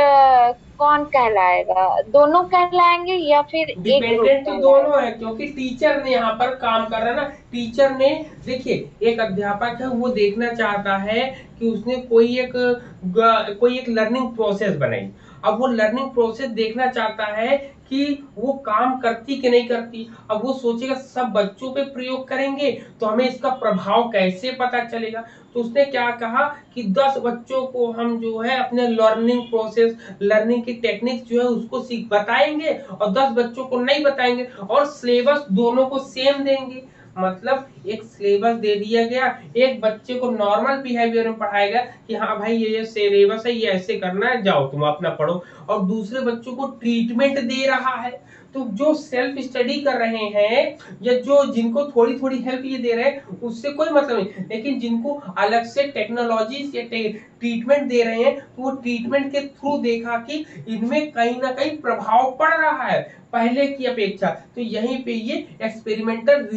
कौन कहलाएगा? दोनों कहलाएंगे या फिर एक ग्रुप डिपेंडेंट तो कहलाएगा? दोनों है, क्योंकि टीचर ने यहाँ पर काम कर रहा है ना। टीचर ने, देखिए एक अध्यापक है, वो देखना चाहता है कि उसने कोई एक लर्निंग प्रोसेस बनाई। अब वो लर्निंग प्रोसेस देखना चाहता है कि वो काम करती कि नहीं करती। अब वो सोचेगा सब बच्चों पे प्रयोग करेंगे तो हमें इसका प्रभाव कैसे पता चलेगा। तो उसने क्या कहा कि 10 बच्चों को हम जो है अपने लर्निंग प्रोसेस, लर्निंग की टेक्निक जो है उसको सीख बताएंगे, और 10 बच्चों को नहीं बताएंगे, और सिलेबस दोनों को सेम देंगे। मतलब एक सिलेबस दे दिया गया, एक बच्चे को नॉर्मल बिहेवियर में पढ़ाएगा कि हाँ भाई ये सिलेबस है, ये ऐसे करना है, जाओ तुम अपना पढ़ो, और दूसरे बच्चों को ट्रीटमेंट दे रहा है। तो जो सेल्फ स्टडी कर रहे हैं या जो जिनको थोड़ी थोड़ी हेल्प ये दे रहे हैं उससे कोई मतलब नहीं, लेकिन जिनको अलग से टेक्नोलॉजी से ट्रीटमेंट दे रहे हैं तो वो ट्रीटमेंट के थ्रू देखा कि इनमें कहीं ना कहीं प्रभाव पड़ रहा है पहले की अपेक्षा। तो यहीं पे ये एक्सपेरिमेंटल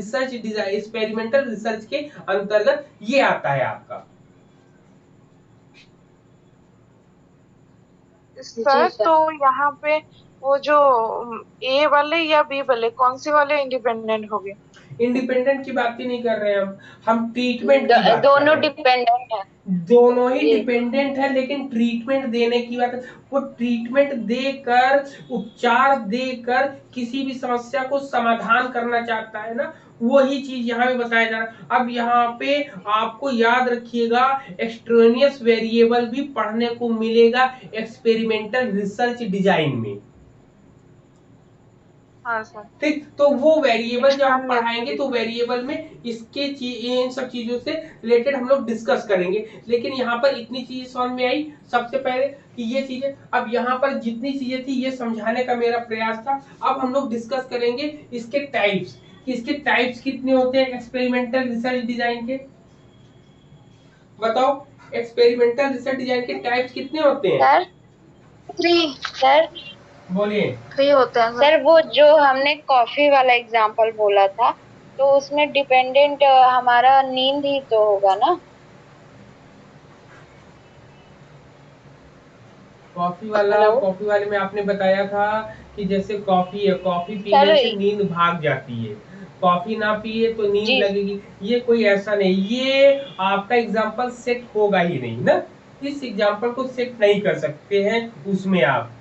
रिसर्च के अंतर्गत ये आता है आपका। सर तो यहाँ पे वो जो ए वाले या बी वाले, कौन से वाले इंडिपेंडेंट हो गए? इंडिपेंडेंट की बात ही नहीं कर रहे हैं हम ट्रीटमेंट की बात कर रहे दोनों हैं। डिपेंडेंट है। दोनों ही जी डिपेंडेंट है, लेकिन ट्रीटमेंट देने की बात, वो ट्रीटमेंट देकर, उपचार देकर किसी भी समस्या को समाधान करना चाहता है ना, वही चीज यहाँ पे बताया जा रहा है। अब यहाँ पे आपको याद रखिएगा, एक्सट्रेनियस वेरिएबल भी पढ़ने को मिलेगा एक्सपेरिमेंटल रिसर्च डिजाइन में। हाँ सर। ठीक, तो वो वेरिएबल जब हम पढ़ाएंगे तो वेरिएबल में इन सब चीजों से रिलेटेड हम लोग डिस्कस करेंगे। लेकिन यहाँ पर इतनी चीजें समझ में आई सबसे पहले कि ये चीजें, अब यहाँ पर जितनी चीजें थी ये समझाने का मेरा प्रयास था। अब हम लोग डिस्कस करेंगे इसके टाइप्स, कि इसके टाइप्स कितने होते हैं एक्सपेरिमेंटल रिसर्च डिजाइन के। बताओ, एक्सपेरिमेंटल रिसर्च डिजाइन के टाइप्स कितने होते हैं? सर 3 सर बोलिए। 3 होते हैं सर, वो जो हमने कॉफी वाला एग्जांपल बोला था, तो उसमें डिपेंडेंट हमारा नींद ही तो होगा ना? कॉफी वाला, हेलो कॉफी वाले में आपने बताया था कि जैसे कॉफी है, कॉफी पीने सर। से नींद भाग जाती है, कॉफी ना पिए तो नींद जी लगेगी। ये कोई ऐसा नहीं, ये आपका एग्जाम्पल सेट होगा ही नहीं ना, इस एग्जाम्पल को सेट नहीं कर सकते हैं उसमें आप।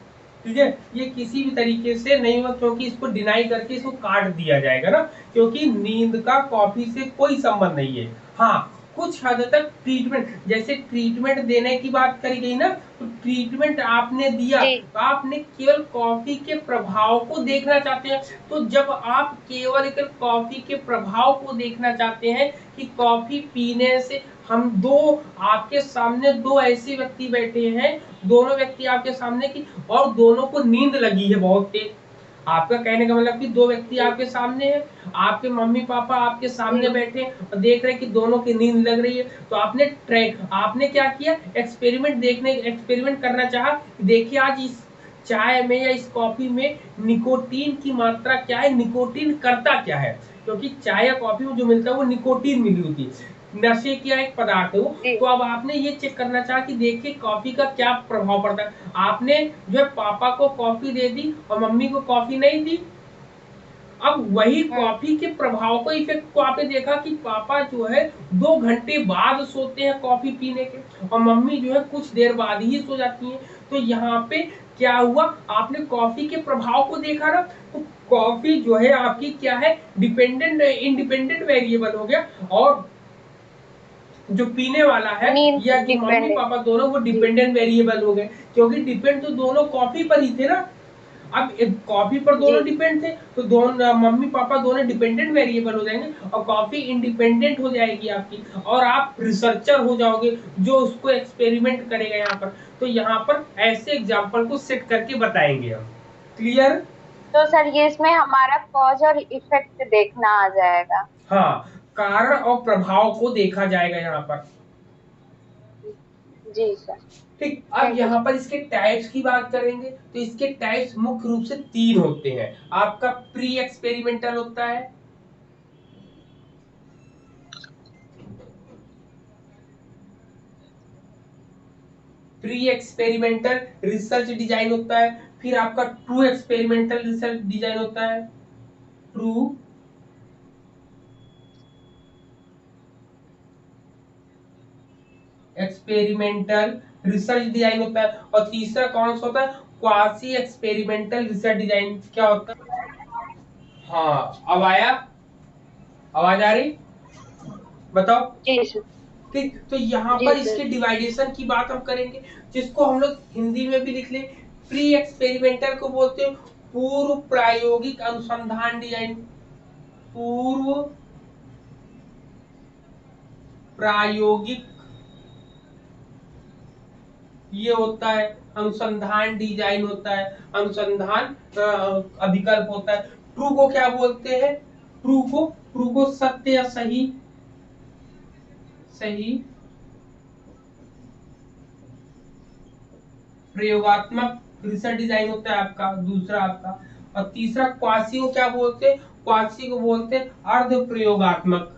ठीक है, ये किसी भी तरीके से नहीं हुआ, क्योंकि इसको डिनाई करके इसको काट दिया जाएगा ना, क्योंकि नींद का कॉफी से कोई संबंध नहीं है। हाँ, कुछ हद तक ट्रीटमेंट, जैसे ट्रीटमेंट देने की बात करी गई ना, तो ट्रीटमेंट आपने दिया जी तो आपने केवल कॉफी के प्रभाव को देखना चाहते हैं। तो जब आप केवल एक कॉफी के प्रभाव को देखना चाहते हैं कि कॉफी पीने से, हम दो, आपके सामने दो ऐसे व्यक्ति बैठे हैं, दोनों व्यक्ति आपके सामने की, और दोनों को नींद लगी है बहुत तेज, आपका कहने का मतलब कि दो व्यक्ति आपके सामने है, आपके मम्मी पापा आपके सामने बैठे और देख रहे हैं कि दोनों की नींद लग रही है, तो आपने क्या किया, एक्सपेरिमेंट करना चाहा। देखिए आज इस चाय में या इस कॉफी में निकोटीन की मात्रा क्या है, निकोटीन करता क्या है, क्योंकि चाय या कॉफी में जो मिलता है वो निकोटीन मिली होती है, नशे का एक पदार्थ है वो। तो अब आपने ये चेक करना चाहा कि देखिए कॉफी का क्या प्रभाव पड़ता है। आपने जो है पापा को कॉफी दे दी और मम्मी को कॉफी नहीं दी। अब वही कॉफी के प्रभाव को, इफेक्ट को आपने देखा कि पापा जो है 2 घंटे बाद सोते हैं कॉफी पीने के, और मम्मी जो है कुछ देर बाद ही सो जाती हैं। तो यहाँ पे क्या हुआ, आपने कॉफी के प्रभाव को देखा ना। तो कॉफी जो है आपकी क्या है, इंडिपेंडेंट वेरिएबल हो गया, और जो पीने वाला है या कि मम्मी पापा दोनों वो डिपेंडेंट वेरिएबल हो गए, क्योंकि डिपेंड तो दोनों कॉफी पर ही थे ना। अब कॉफी पर दोनों डिपेंड थे, तो दोनों मम्मी पापा दोनों डिपेंडेंट वेरिएबल हो जाएंगे और कॉफी इंडिपेंडेंट हो जाएगी आपकी, और आप रिसर्चर हो जाओगे जो उसको एक्सपेरिमेंट करेगा यहाँ पर। तो यहाँ पर ऐसे एग्जाम्पल को सेट करके बताएंगे हम। क्लियर? तो सर ये इसमें हमारा कॉज और इफेक्ट देखना आ जाएगा। हाँ, कारण और प्रभाव को देखा जाएगा यहाँ पर। जी सर। ठीक, अब यहाँ पर इसके टाइप्स की बात करेंगे तो इसके टाइप्स मुख्य रूप से 3 होते हैं। आपका प्री एक्सपेरिमेंटल होता है, प्री एक्सपेरिमेंटल रिसर्च डिजाइन होता है, फिर आपका ट्रू एक्सपेरिमेंटल रिसर्च डिजाइन होता है, ट्रू एक्सपेरिमेंटल रिसर्च डिजाइन होता है, और तीसरा कौन सा होता है, क्वासी एक्सपेरिमेंटल रिसर्च डिजाइन। क्या होता है? हाँ, अब आया, आवाज आ रही, बताओ। जी सर। ठीक, तो यहाँ जी पर सर। इसके डिवाइडेशन की बात हम करेंगे, जिसको हम लोग हिंदी में भी लिख ले। प्री एक्सपेरिमेंटल को बोलते हैं पूर्व प्रायोगिक अनुसंधान डिजाइन, पूर्व प्रायोगिक ये होता है, अनुसंधान डिजाइन होता है, अनुसंधान अभिकल्प होता है। ट्रू को क्या बोलते हैं, ट्रू को सत्य या सही, सही प्रयोगात्मक रिसर्च डिजाइन होता है आपका, दूसरा आपका। और तीसरा क्वासी को क्या बोलते हैं, क्वासी को बोलते हैं अर्ध प्रयोगात्मक,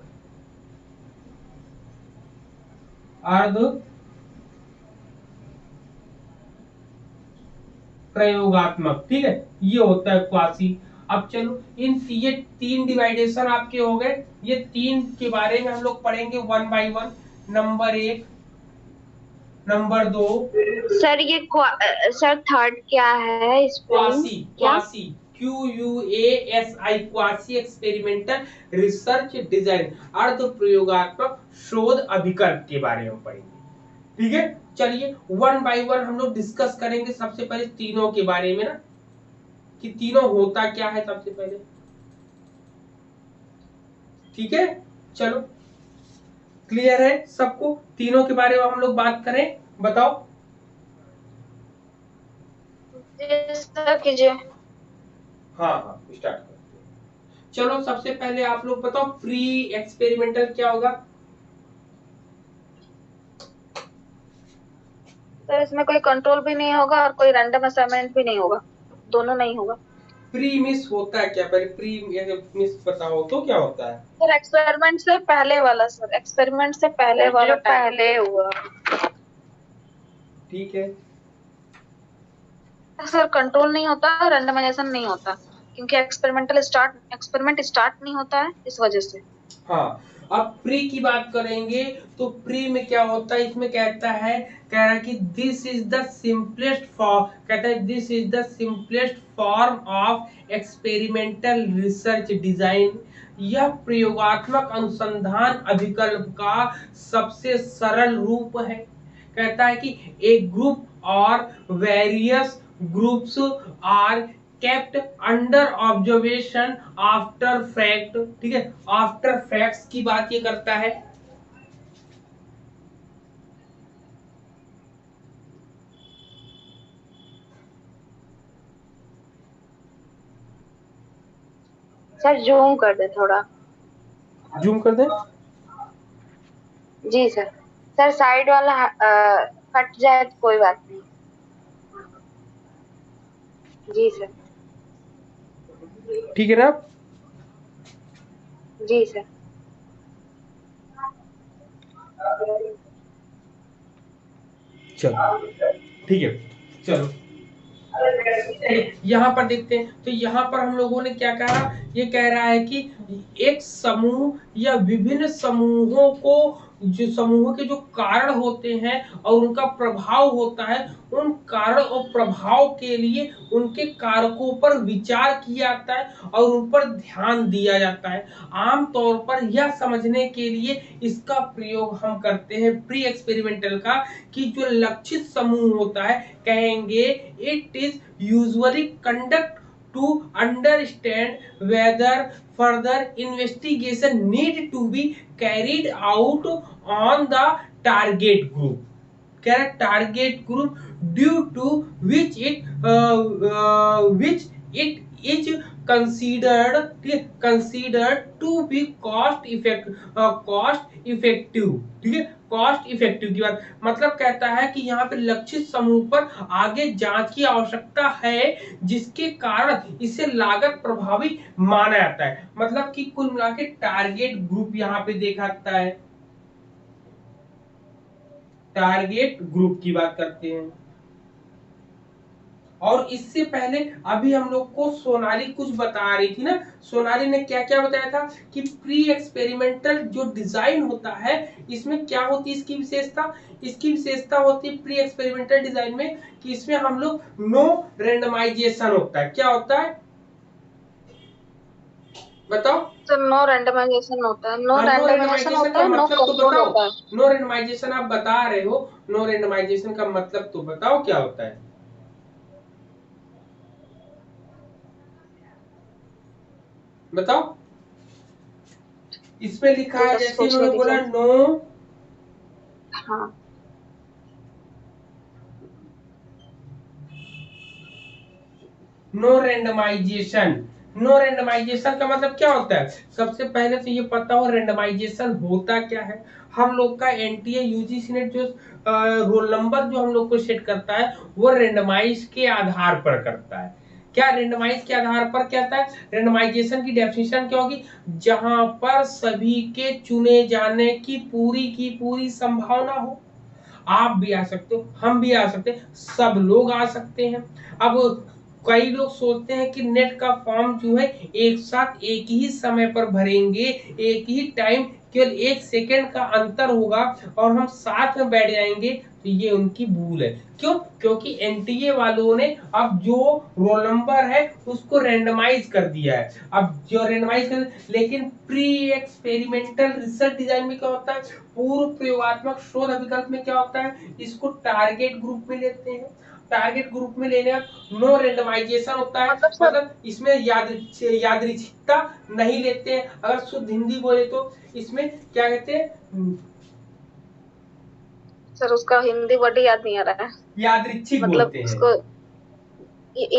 अर्ध प्रयोगात्मक। ठीक है, ये होता है क्वासी। अब चलो ये 3 डिवाइडेशन आपके हो गए, ये 3 के बारे में हम लोग पढ़ेंगे 1 बाय 1। नंबर 1, नंबर 2, सर ये सर थर्ड क्या है स्पेलिंग? क्वासी, क्या? Quasi QUASI, quasi experimental research design, अर्ध प्रयोगात्मक शोध अभिकल्प के बारे में पढ़ेंगे। ठीक है, चलिए 1 बाय 1 हम लोग डिस्कस करेंगे। सबसे पहले तीनों के बारे में ना, कि तीनों होता क्या है सबसे पहले। ठीक है, चलो क्लियर है सबको, तीनों के बारे में हम लोग बात करें, बताओ। जी सर कीजिए। हाँ हाँ, स्टार्ट करते हैं। चलो सबसे पहले आप लोग बताओ प्री एक्सपेरिमेंटल क्या होगा। सर इसमें कोई कंट्रोल भी नहीं होगा और कोई रैंडम असाइनमेंट भी नहीं होगा, दोनों नहीं होगा। प्री मिस होता है क्या, पहले प्री मिस बताओ तो क्या होता है। सर एक्सपेरिमेंट से पहले वाला, सर एक्सपेरिमेंट से पहले वाला जो पहले हुआ। ठीक है, सर कंट्रोल नहीं होता, रैंडमाइजेशन नहीं होता, क्योंकि एक्सपेरिमेंट स्टार्ट नहीं होता है इस वजह से। हाँ। अब प्री की बात करेंगे तो प्री में क्या होता है, इसमें कहता है, कह रहा है कि this is the simplest form, कहता है this is the simplest form of experimental research design, यह प्रयोगात्मक अनुसंधान अभिकल्प का सबसे सरल रूप है। कहता है कि एक ग्रुप और various groups are kept under observation after fact. ठीक है, आफ्टर फैक्ट्स की बात ये करता है। सर जूम कर दे थोड़ा। जूम कर दें? जी सर। सर साइड वाला हट जाए तो कोई बात नहीं। जी सर। ठीक है ना? जी सर। चलो ठीक है, चलो यहाँ पर देखते हैं। तो यहाँ पर हम लोगों ने क्या कहा, ये कह रहा है कि एक समूह या विभिन्न समूहों को, जो समूहों के जो कारण होते हैं और उनका प्रभाव होता है, उन कारण और प्रभाव के लिए उनके कारकों पर विचार किया जाता है और उन पर ध्यान दिया जाता है। आमतौर पर यह समझने के लिए इसका प्रयोग हम करते हैं प्री एक्सपेरिमेंटल का, कि जो लक्षित समूह होता है, कहेंगे it is usually conduct to understand whether further investigation need to be carried out on the target group. कह रहा target group due to which it is considered to be cost effective. ठीक है, कॉस्ट इफेक्टिव की बात मतलब कहता है कि यहाँ पे लक्षित समूह पर आगे जांच की आवश्यकता है, जिसके कारण इसे लागत प्रभावी माना जाता है। मतलब कि कुल मिला के टारगेट ग्रुप यहाँ पे देखा जाता है, टारगेट ग्रुप की बात करते हैं। और इससे पहले अभी हम लोग को सोनाली कुछ बता रही थी ना, सोनाली ने क्या क्या बताया था कि प्री एक्सपेरिमेंटल जो डिजाइन होता है, इसमें क्या होती है इसकी विशेषता। इसकी विशेषता होती है प्री एक्सपेरिमेंटल डिजाइन में कि इसमें हम लोग नो रेंडमाइजेशन होता है। क्या होता है बताओ? तो नो रैंडमाइजेशन होता है, नो नो रैंडमाइजेशन रेंडमाइजेशन होता का है, नो मतलब तो कंट्रोल बताओ। होता है। नो रेंडमाइजेशन आप बता रहे हो, नो रेंडमाइजेशन का मतलब तो बताओ क्या होता है? बताओ। इसमें लिखा है, जस्ट जैसे सोचने इन्होंने बोला दीजिए। नो हाँ, नो रेंडमाइजेशन। नो रेंडमाइजेशन का मतलब क्या होता है? सबसे पहले तो ये पता हो रेंडमाइजेशन होता क्या है। हम लोग का एनटीए यूजीसी ने जो रोल नंबर जो हम लोग को सेट करता है, वो रेंडमाइज के आधार पर करता है। क्या रेंडमाइज के आधार पर क्या होता है? रेंडमाइजेशन की डेफिनेशन क्या होगी? जहां पर सभी के चुने जाने की पूरी संभावना हो। आप भी आ सकते हो, हम भी आ सकते हैं, सब लोग आ सकते हैं। अब कई लोग सोचते हैं कि नेट का फॉर्म जो है एक साथ एक ही समय पर भरेंगे, एक ही टाइम, केवल 1 सेकेंड का अंतर होगा और हम साथ में बैठ जाएंगे। तो ये उनकी भूल है। क्यों? क्योंकि एनटीए वालों ने अब जो रोल नंबर है उसको रेंडमाइज कर दिया है। अब जो रेंडमाइज कर, लेकिन प्री एक्सपेरिमेंटल रिसर्च डिजाइन में क्या होता है, पूर्व प्रयोगात्मक शोध विकल्प में क्या होता है, इसको टारगेट ग्रुप में लेते हैं। टारगेट ग्रुप में लेने का नो रेंडमाइजेशन होता है, मतलब सर, मतलब इसमें यादृच्छिकता नहीं लेते हैं। अगर शुद्ध हिंदी बोले तो इसमें क्या कहते हैं, सर उसका हिंदी वर्ड याद नहीं आ रहा है। यादृच्छिक मतलब बोलते हैं। उसको,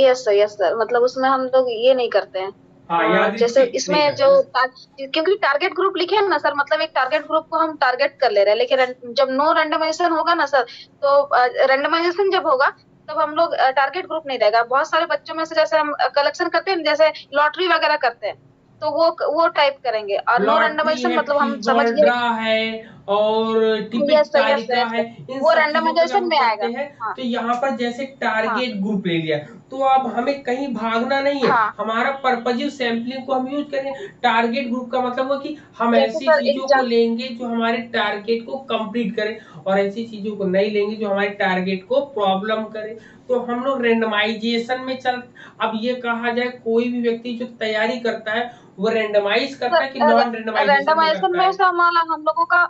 यस सर, यस सर, मतलब उसमें हम लोग ये नहीं करते हैं। हाँ, जैसे यादृच्छिक नहीं इसमें जो करते। क्योंकि टारगेट ग्रुप लिखे हैं ना सर, मतलब एक टारगेट ग्रुप को हम टारगेट कर ले रहे हैं, लेकिन जब नो रैंडमाइजेशन होगा ना सर, तो रैंडमाइजेशन जब होगा तब हम लोग टारगेट ग्रुप नहीं रहेगा। बहुत सारे बच्चों में से जैसे हम कलेक्शन करते हैं, जैसे लॉटरी वगैरह करते हैं, तो वो टाइप करेंगे। और नो लॉटरी रैंडमाइजेशन है, मतलब हम फीवर समझिए, ड्रा है और टिपिक यस सर, यस सर, तालिका यस है, सर, इन वो सब चीजों को जब रैंडमाइजेशन हम में करते आएगा। हैं, हाँ, तो यहाँ पर जैसे हाँ, टारगेट ग्रुप ले लिया, तो अब हमें कहीं भागना नहीं है। हाँ। हमारा पर्पजिव सैंपलिंग को हम यूज करें। टारगेट ग्रुप का मतलब है कि हम जैसे ऐसी सर चीजों को लेंगे जो हमारे टारगेट को कंप्लीट करें, और ऐसी चीजों को नहीं लेंगे जो हमारे टारगेट को प्रॉब्लम करे। तो हम लोग रेंडमाइजेशन में चल, अब ये कहा जाए कोई भी व्यक्ति जो तैयारी करता है वो रेंडमाइज करता है कि नॉन रेंडमाइजेशन में रैंडमाइजेशन करता में है? से हमारा हम लोगों का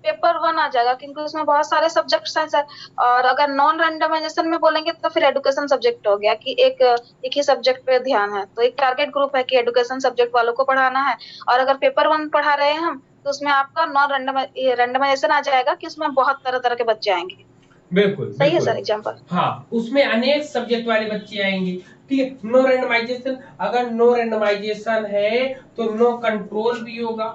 पेपर 1 आ जाएगा, क्योंकि उसमें बहुत सारे सब्जेक्ट्स हैं सर। और अगर नॉन रैंडमाइजेशन में बोलेंगे तो फिर एडुकेशन सब्जेक्ट हो गया कि एक ही सब्जेक्ट पे ध्यान है, तो एक टारगेट ग्रुप है कि एडुकेशन सब्जेक्ट वालों को पढ़ाना है। और अगर पेपर 1 पढ़ा रहे हैं हम, तो उसमें आपका नॉन रैंडमाइजेशन आ जाएगा कि उसमें बहुत तरह तरह के बच्चे आएंगे। बिल्कुल सही है सर बिल्कुल। एग्जाम्पल? हाँ, उसमें अनेक सब्जेक्ट वाले बच्चे आएंगे। ठीक है। नो रेंडमाइजेशन, अगर नो रेंडमाइजेशन है तो नो कंट्रोल भी होगा।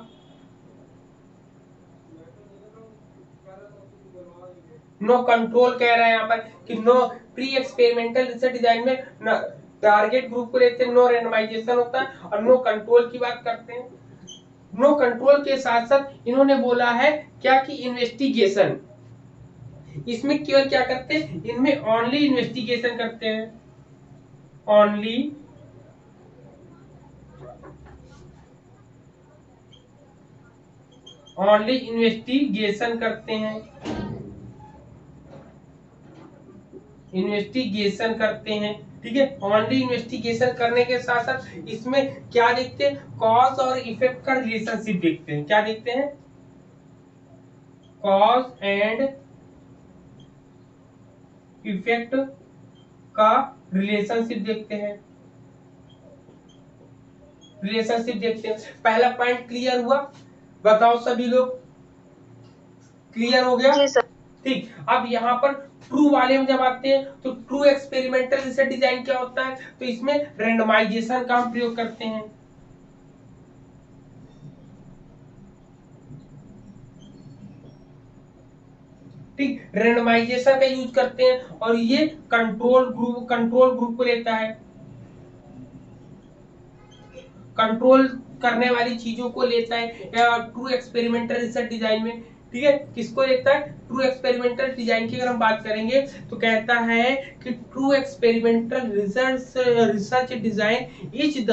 नो कंट्रोल कह रहा है यहाँ पर कि no pre experimental research design में टारगेट ग्रुप को लेते हैं, नो रेंडमाइजेशन होता है, और नो कंट्रोल की बात करते हैं। नो कंट्रोल के साथ साथ इन्होंने बोला है क्या कि इन्वेस्टिगेशन, इसमें केवल क्या करते हैं, इनमें ओनली इन्वेस्टिगेशन करते हैं, ओनली इन्वेस्टिगेशन करते हैं, इन्वेस्टिगेशन करते हैं, ठीक है। ओनली इन्वेस्टिगेशन करने के साथ साथ इसमें क्या देखते हैं, कॉज और इफेक्ट का रिलेशनशिप देखते हैं। क्या देखते हैं, कॉज एंड इफेक्ट का रिलेशनशिप देखते हैं, रिलेशनशिप देखते हैं। पहला पॉइंट क्लियर हुआ, बताओ सभी लोग, क्लियर हो गया? जी सर। ठीक। अब यहाँ पर ट्रू वाले में जब आते हैं तो ट्रू एक्सपेरिमेंटल रिसर्च डिजाइन क्या होता है, तो इसमें रेंडमाइजेशन का हम प्रयोग करते हैं। ठीक, रेंडमाइजेशन का यूज करते हैं, और ये कंट्रोल ग्रुप को लेता है, कंट्रोल करने वाली चीजों को लेता है ट्रू एक्सपेरिमेंटल रिसर्च डिजाइन में। ठीक है, किसको लेता है, ट्रू एक्सपेरिमेंटल डिजाइन की अगर हम बात करेंगे तो कहता है कि true experimental research design is the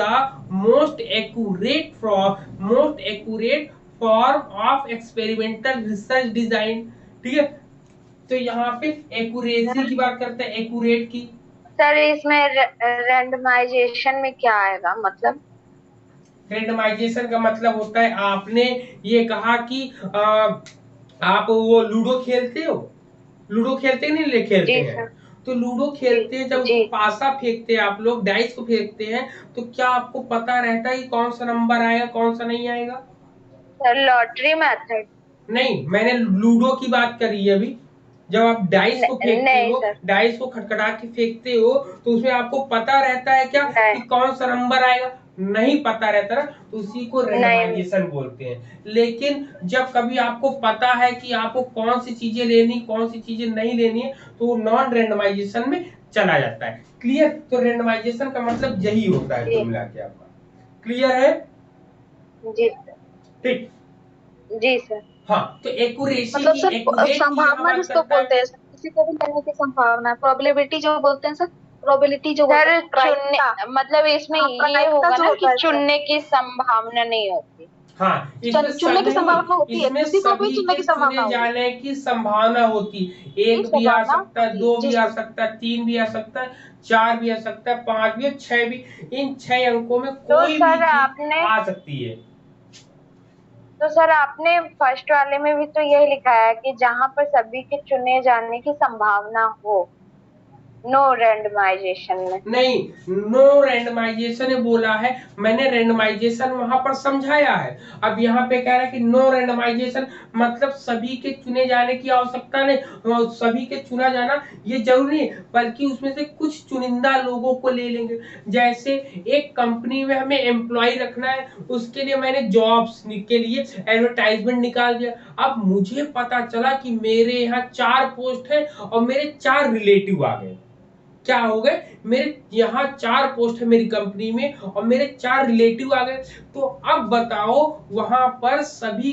most accurate form of experimental research design. ठीक है, तो यहाँ पे एक्यूरेसी की बात करते हैं, एक्यूरेट की। सर इसमें रेंडमाइजेशन में क्या आएगा, मतलब रेंडमाइजेशन का मतलब होता है, आपने ये कहा कि आप वो लूडो खेलते हो, लूडो खेलते नहीं, ले खेलते जी हैं, सर। तो लूडो खेलते हैं, जब जी। पासा फेंकते हैं आप लोग, डाइस को फेंकते हैं, तो क्या आपको पता रहता है कि कौन सा नंबर आएगा कौन सा नहीं आएगा? Sir lottery method? नहीं, मैंने लूडो की बात करी है अभी। जब आप डाइस को फेंकते नहीं हो, सर, डाइस को खटखटा के फेंकते हो, तो उसमें आपको पता रहता है क्या नहीं कि कौन सा नंबर आएगा? नहीं पता रहता ना, तो उसी को नहीं रेंडमाइजेशन बोलते हैं। लेकिन जब कभी आपको पता है कि आपको कौन सी चीजें लेनी, कौन सी चीजें नहीं लेनी है, तो वो नॉन रेंडमाइजेशन में चला जाता है। क्लियर? तो रेंडमाइजेशन का मतलब यही होता है कुल मिला के आपका। क्लियर है? जी सर। ठीक। जी सर। हाँ, तो एक्यूरेसी मतलब की, सर एक्यूरेट की संभावना बात जिसको करता है। बोलते हैं सर, किसी को भी लेने की संभावना, प्रोबेबिलिटी जो बोलते हैं सर, प्रोबेबिलिटी जो बोलते सर हैं, प्रायिकता। मतलब इसमें हाँ, ये प्रायिकता होगा जो ना होता कि है सर, चुनने की संभावना नहीं होती। हाँ, इसमें चुनने की नहीं, संभावना होती है, इसमें किसी को भी सभी चुनने के की संभावना चुने होगी। जाने की संभावना होती, एक भी आ संभावना सकता है, होती है, दो भी जी आ सर। सकता है, तीन भी आ सकता है, चार भी आ सकता है, पांच भी, छह भी। इन छह अंकों में तो कोई भी सर चीज आपने आ सकती है। तो सर आपने फर्स्ट वाले में भी तो यही लिखा है कि जहां पर सभी के चुने जाने की संभावना हो, नो रेंडमाइजेशन में। नहीं, नो रेंडमाइजेशन बोला है, मैंने रेंडमाइजेशन वहां पर समझाया है। अब यहाँ पे कह रहा है कि नो रेंडमाइजेशन मतलब सभी के चुने जाने की आवश्यकता नहीं, सभी के चुना जाना ये जरूरी है, बल्कि उसमें से कुछ चुनिंदा लोगों को ले लेंगे। जैसे एक कंपनी में हमें एम्प्लॉय रखना है, उसके लिए मैंने जॉब्स के लिए एडवर्टाइजमेंट निकाल दिया। अब मुझे पता चला कि मेरे यहाँ 4 पोस्ट है और मेरे 4 रिलेटिव आ गए। क्या हो गए, मेरे यहाँ 4 पोस्ट है मेरी कंपनी में और मेरे 4 रिलेटिव आ गए। तो अब बताओ, वहां पर सभी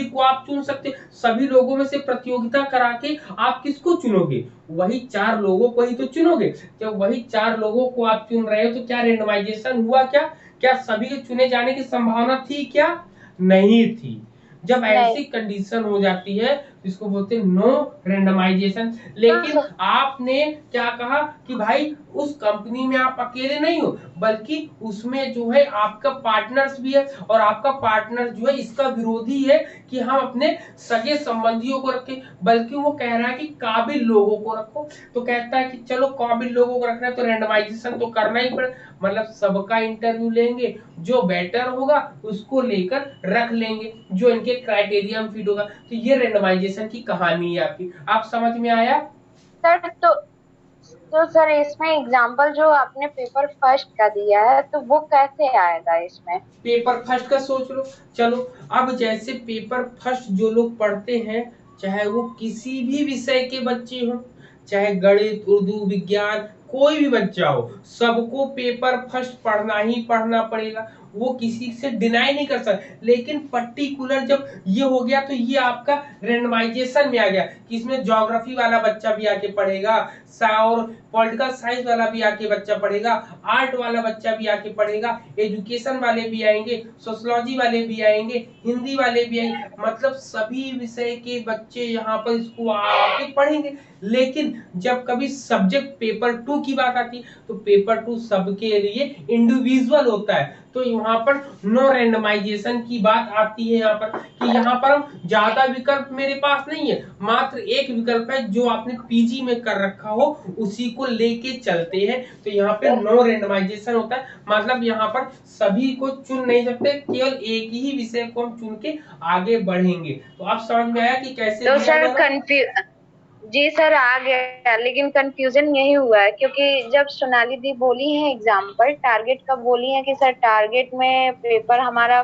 को आप चुन सकते, सभी लोगों में से प्रतियोगिता करा के आप किसको चुनोगे? वही 4 लोगों को ही तो चुनोगे। जब वही 4 लोगों को आप चुन रहे हो तो क्या रेंडमाइजेशन हुआ? क्या सभी के चुने जाने की संभावना थी क्या? नहीं थी। जब ऐसी कंडीशन हो जाती है इसको बोलते हैं नो रेंडमाइजेशन। लेकिन आपने क्या कहा कि भाई उस कंपनी में आप अकेले नहीं हो, बल्कि उसमें जो है आपका पार्टनर्स भी है, और आपका पार्टनर जो है इसका विरोधी है कि हम अपने सगे संबंधियों को रखें, बल्कि वो कह रहा है कि काबिल लोगों को रखो। तो कहता है कि चलो काबिल लोगों को रखना है तो रेंडमाइजेशन तो करना ही पड़े, मतलब सबका इंटरव्यू लेंगे, जो बेटर होगा उसको लेकर रख लेंगे, जो इनके क्राइटेरिया में फिट होगा। तो ये रेंडमाइजेशन की कहानी है आपकी। आप समझ में आया? सर तो तो सर इसमें एग्जाम्पल जो आपने पेपर फर्स्ट का दिया है तो वो कैसे आएगा इसमें? पेपर फर्स्ट का सोच लो। चलो, अब जैसे पेपर फर्स्ट जो लोग पढ़ते हैं, चाहे वो किसी भी विषय के बच्चे हो, चाहे गणित, उर्दू, विज्ञान, कोई भी बच्चा हो, सबको पेपर फर्स्ट पढ़ना ही पढ़ना पड़ेगा। वो किसी से डिनाई नहीं कर सकता। लेकिन पर्टिकुलर जब ये हो गया तो ये आपका रेंडमाइजेशन में आ गया कि इसमें ज्योग्राफी वाला बच्चा भी आके पढ़ेगा, और पॉलिटिकल साइंस वाला भी आके बच्चा पढ़ेगा, आर्ट वाला बच्चा भी आके पढ़ेगा, एजुकेशन वाले भी आएंगे, सोशलॉजी वाले भी आएंगे, हिंदी वाले भी आएंगे, मतलब सभी विषय के बच्चे यहाँ पर इसको आके पढ़ेंगे। लेकिन जब कभी सब्जेक्ट पेपर 2 की बात आती है तो पेपर 2 सबके लिए इंडिविजुअल होता है। तो यहाँ पर नो रेंडमाइजेशन की बात आती है यहाँ पर कि यहाँ पर हम ज्यादा विकल्प मेरे पास नहीं है, मात्र एक विकल्प है जो आपने पीजी में कर रखा हो उसी को लेके चलते हैं। तो यहाँ पे नो रेंडमाइजेशन होता है, मतलब यहाँ पर सभी को चुन नहीं सकते, केवल एक ही विषय को हम चुन के आगे बढ़ेंगे। तो आप समझ में आया कि कैसे तो दिया सर जाएगा? जी सर आ गया, लेकिन कंफ्यूजन यही हुआ है क्योंकि जब सोनाली दी बोली है एग्जाम्पल टारगेट का बोली है कि सर टारगेट में पेपर हमारा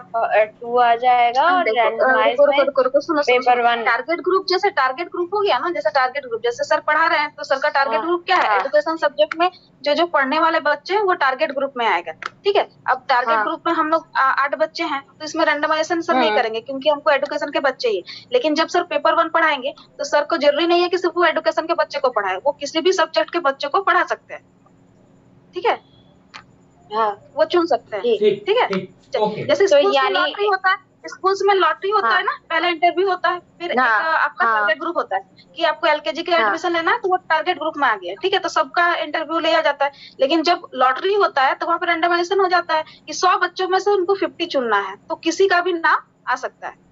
2 आ जाएगा और देखो रैंडमाइज रुको रुको में रुको रुको, सुनो सुनो पेपर सुनो। 1। टारगेट ग्रुप जैसे टारगेट ग्रुप हो गया ना, जैसे टारगेट ग्रुप जैसे सर पढ़ा रहे हैं तो सर का टारगेट हाँ, ग्रुप क्या है? हाँ, एजुकेशन सब्जेक्ट में जो जो पढ़ने वाले बच्चे हैं वो टारगेट ग्रुप में आएगा। ठीक है, अब टारगेट हाँ, ग्रुप में हम लोग 8 बच्चे हैं तो इसमें रेंडमाइजेशन सर नहीं करेंगे क्योंकि हमको एजुकेशन के बच्चे ही। लेकिन जब सर पेपर 1 पढ़ाएंगे तो सर को जरूरी नहीं है कि सिर्फ वो एजुकेशन के बच्चे को पढ़ाए, वो किसी भी सब्जेक्ट के बच्चे को पढ़ा सकते हैं। ठीक है, हाँ, वो चुन सकते हैं। ठीक ठीक है, ओके। जैसे तो स्कूल्स में यानी लॉटरी होता है, स्कूल्स में लॉटरी होता हाँ, है ना, पहला इंटरव्यू होता है, फिर एक हाँ, आपका हाँ, टारगेट ग्रुप होता है कि आपको एलकेजी का हाँ, एडमिशन लेना है तो वो टारगेट ग्रुप में आ गया। ठीक है, तो सबका इंटरव्यू लिया जाता है। लेकिन जब लॉटरी होता है तो वहां पर रेंडमाइजेशन हो जाता है कि 100 बच्चों में से उनको 50 चुनना है, तो किसी का भी नाम आ सकता है।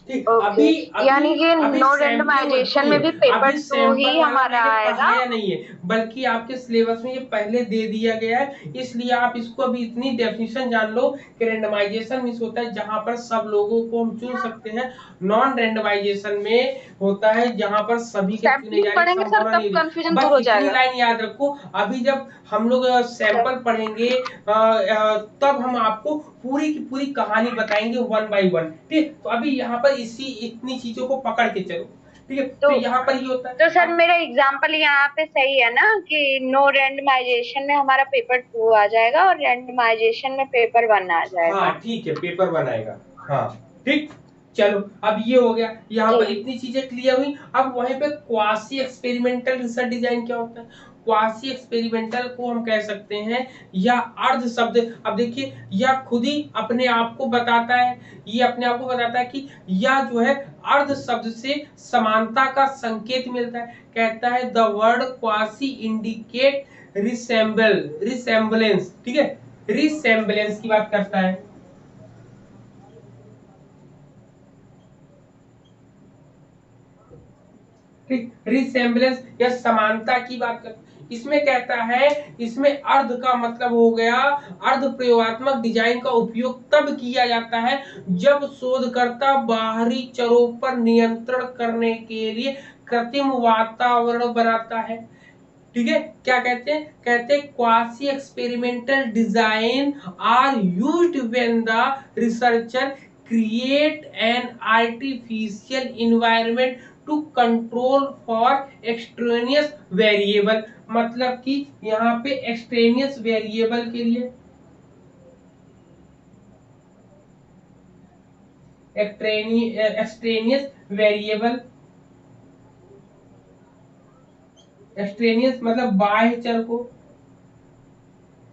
ठीक, ओके, यानी कि अभी नो सैम्पलिंग रेंडमाइजेशन होती में है, भी पेपर अभी 2 ही सैंपल वाला हमारा मैंने आएगा। पढ़ाया नहीं है, बल्कि आपके सिलेबस में ये पहले दे दिया गया है। इसलिए आप इसको अभी इतनी डेफिनेशन जान लो कि रेंडमाइजेशन मींस होता है जहां पर सब लोगों को हम चुन सकते हैं। नॉन रेंडमाइजेशन में होता है जहां पर सभी के चुने सैम्पलिंग जाने की पढ़ेंगे सर संभावना तब नहीं होती। कंफ्यूजन दूर बस हो इतनी जाएगा। लाइन याद रखो, अभी जब हम लोग सैंपल पढ़ेंगे तब हम आपको पूरी की पूरी कहानी बताएंगे 1 बाय 1। ठीक, तो अभी यहाँ पर इसी इतनी चीजों को पकड़ के चलो। ठीक है, तो यहाँ पर ये होता है। तो सर मेरा एग्जाम्पल यहाँ पे सही है ना कि नो रेंडमाइजेशन में हमारा पेपर 2 आ जाएगा और रेंडमाइजेशन में पेपर 1 आ जाएगा। हाँ ठीक है, पेपर बनाएगा। हाँ ठीक, चलो अब ये हो गया, यहाँ पर इतनी चीजें क्लियर हुई। अब वहीं पे क्वासी एक्सपेरिमेंटल रिसर्च डिजाइन क्या होता है? क्वासी एक्सपेरिमेंटल को हम कह सकते हैं या अर्ध शब्द। अब देखिए, यह खुद ही अपने आप को बताता है, ये अपने आप को बताता है कि यह जो है अर्ध शब्द से समानता का संकेत मिलता है। कहता है the word quasi indicate resemblance. ठीक है, रिसेम्बलेंस की बात करता है। ठीक, रिसेम्बलेंस या समानता की बात कर, इसमें कहता है, इसमें अर्ध का मतलब हो गया, अर्ध प्रयोगात्मक डिजाइन का उपयोग तब किया जाता है जब शोधकर्ता बाहरी चरों पर नियंत्रण करने के लिए कृत्रिम वातावरण बनाता है। ठीक है, क्या कहते हैं? कहते हैं quasi experimental design are used when the researcher create an artificial environment to control for extraneous variable. मतलब कि यहाँ पे एक्सट्रेनियस वेरिएबल के लिए एक्सट्रेनियस वेरिएबल, एक्सट्रेनियस मतलब बाह्य चर को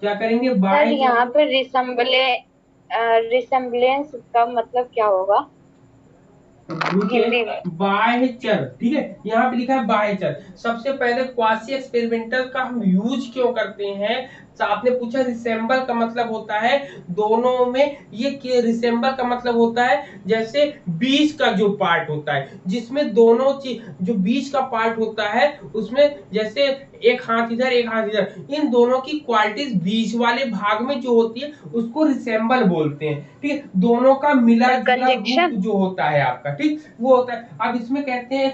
क्या करेंगे? सर बाह्य यहाँ पे रिसेम्बलेंस का मतलब क्या होगा हिंदी में? बाह्य चर। ठीक है, यहाँ पे लिखा है बाह्य चर। सबसे पहले क्वासी एक्सपेरिमेंटल का हम यूज क्यों करते हैं? तो आपने पूछा रिसेम्बल का मतलब होता है दोनों में, ये रिसेम्बल का मतलब होता है जैसे बीच का जो पार्ट होता है, जिसमें दोनों चीज, जो बीच का पार्ट होता है उसमें जैसे एक हाथ इधर एक हाथ इधर, इन दोनों की क्वालिटीज बीच वाले भाग में जो होती है उसको रिसेम्बल बोलते हैं। ठीक है, दोनों का मिला जुला रूप जो होता है आपका, ठीक वो होता है। अब इसमें कहते हैं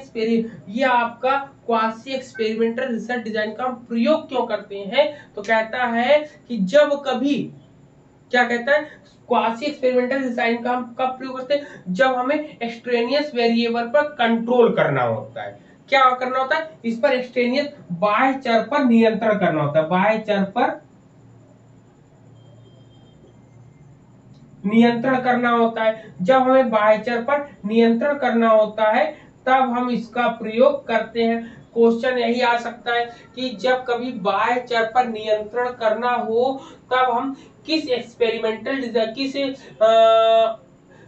ये आपका क्वासी एक्सपेरिमेंटल रिसर्च डिजाइन का हम प्रयोग क्यों करते हैं, तो कहता है कि जब कभी, क्या कहता है, क्वासी एक्सपेरिमेंटल डिजाइन का हम कब प्रयोग करते हैं, जब हमें एक्सट्रेनियस वेरिएबल पर कंट्रोल करना होता है। क्या करना होता है, इस पर एक्सट्रेनियस बाह्य चर पर नियंत्रण करना होता है, बाह्य चर पर नियंत्रण करना होता है। जब हमें बाह्य चर पर नियंत्रण करना होता है तब हम इसका प्रयोग करते हैं। क्वेश्चन यही आ सकता है कि जब कभी बाह्य चर पर नियंत्रण करना हो तब हम किस एक्सपेरिमेंटल डिजाइन, किस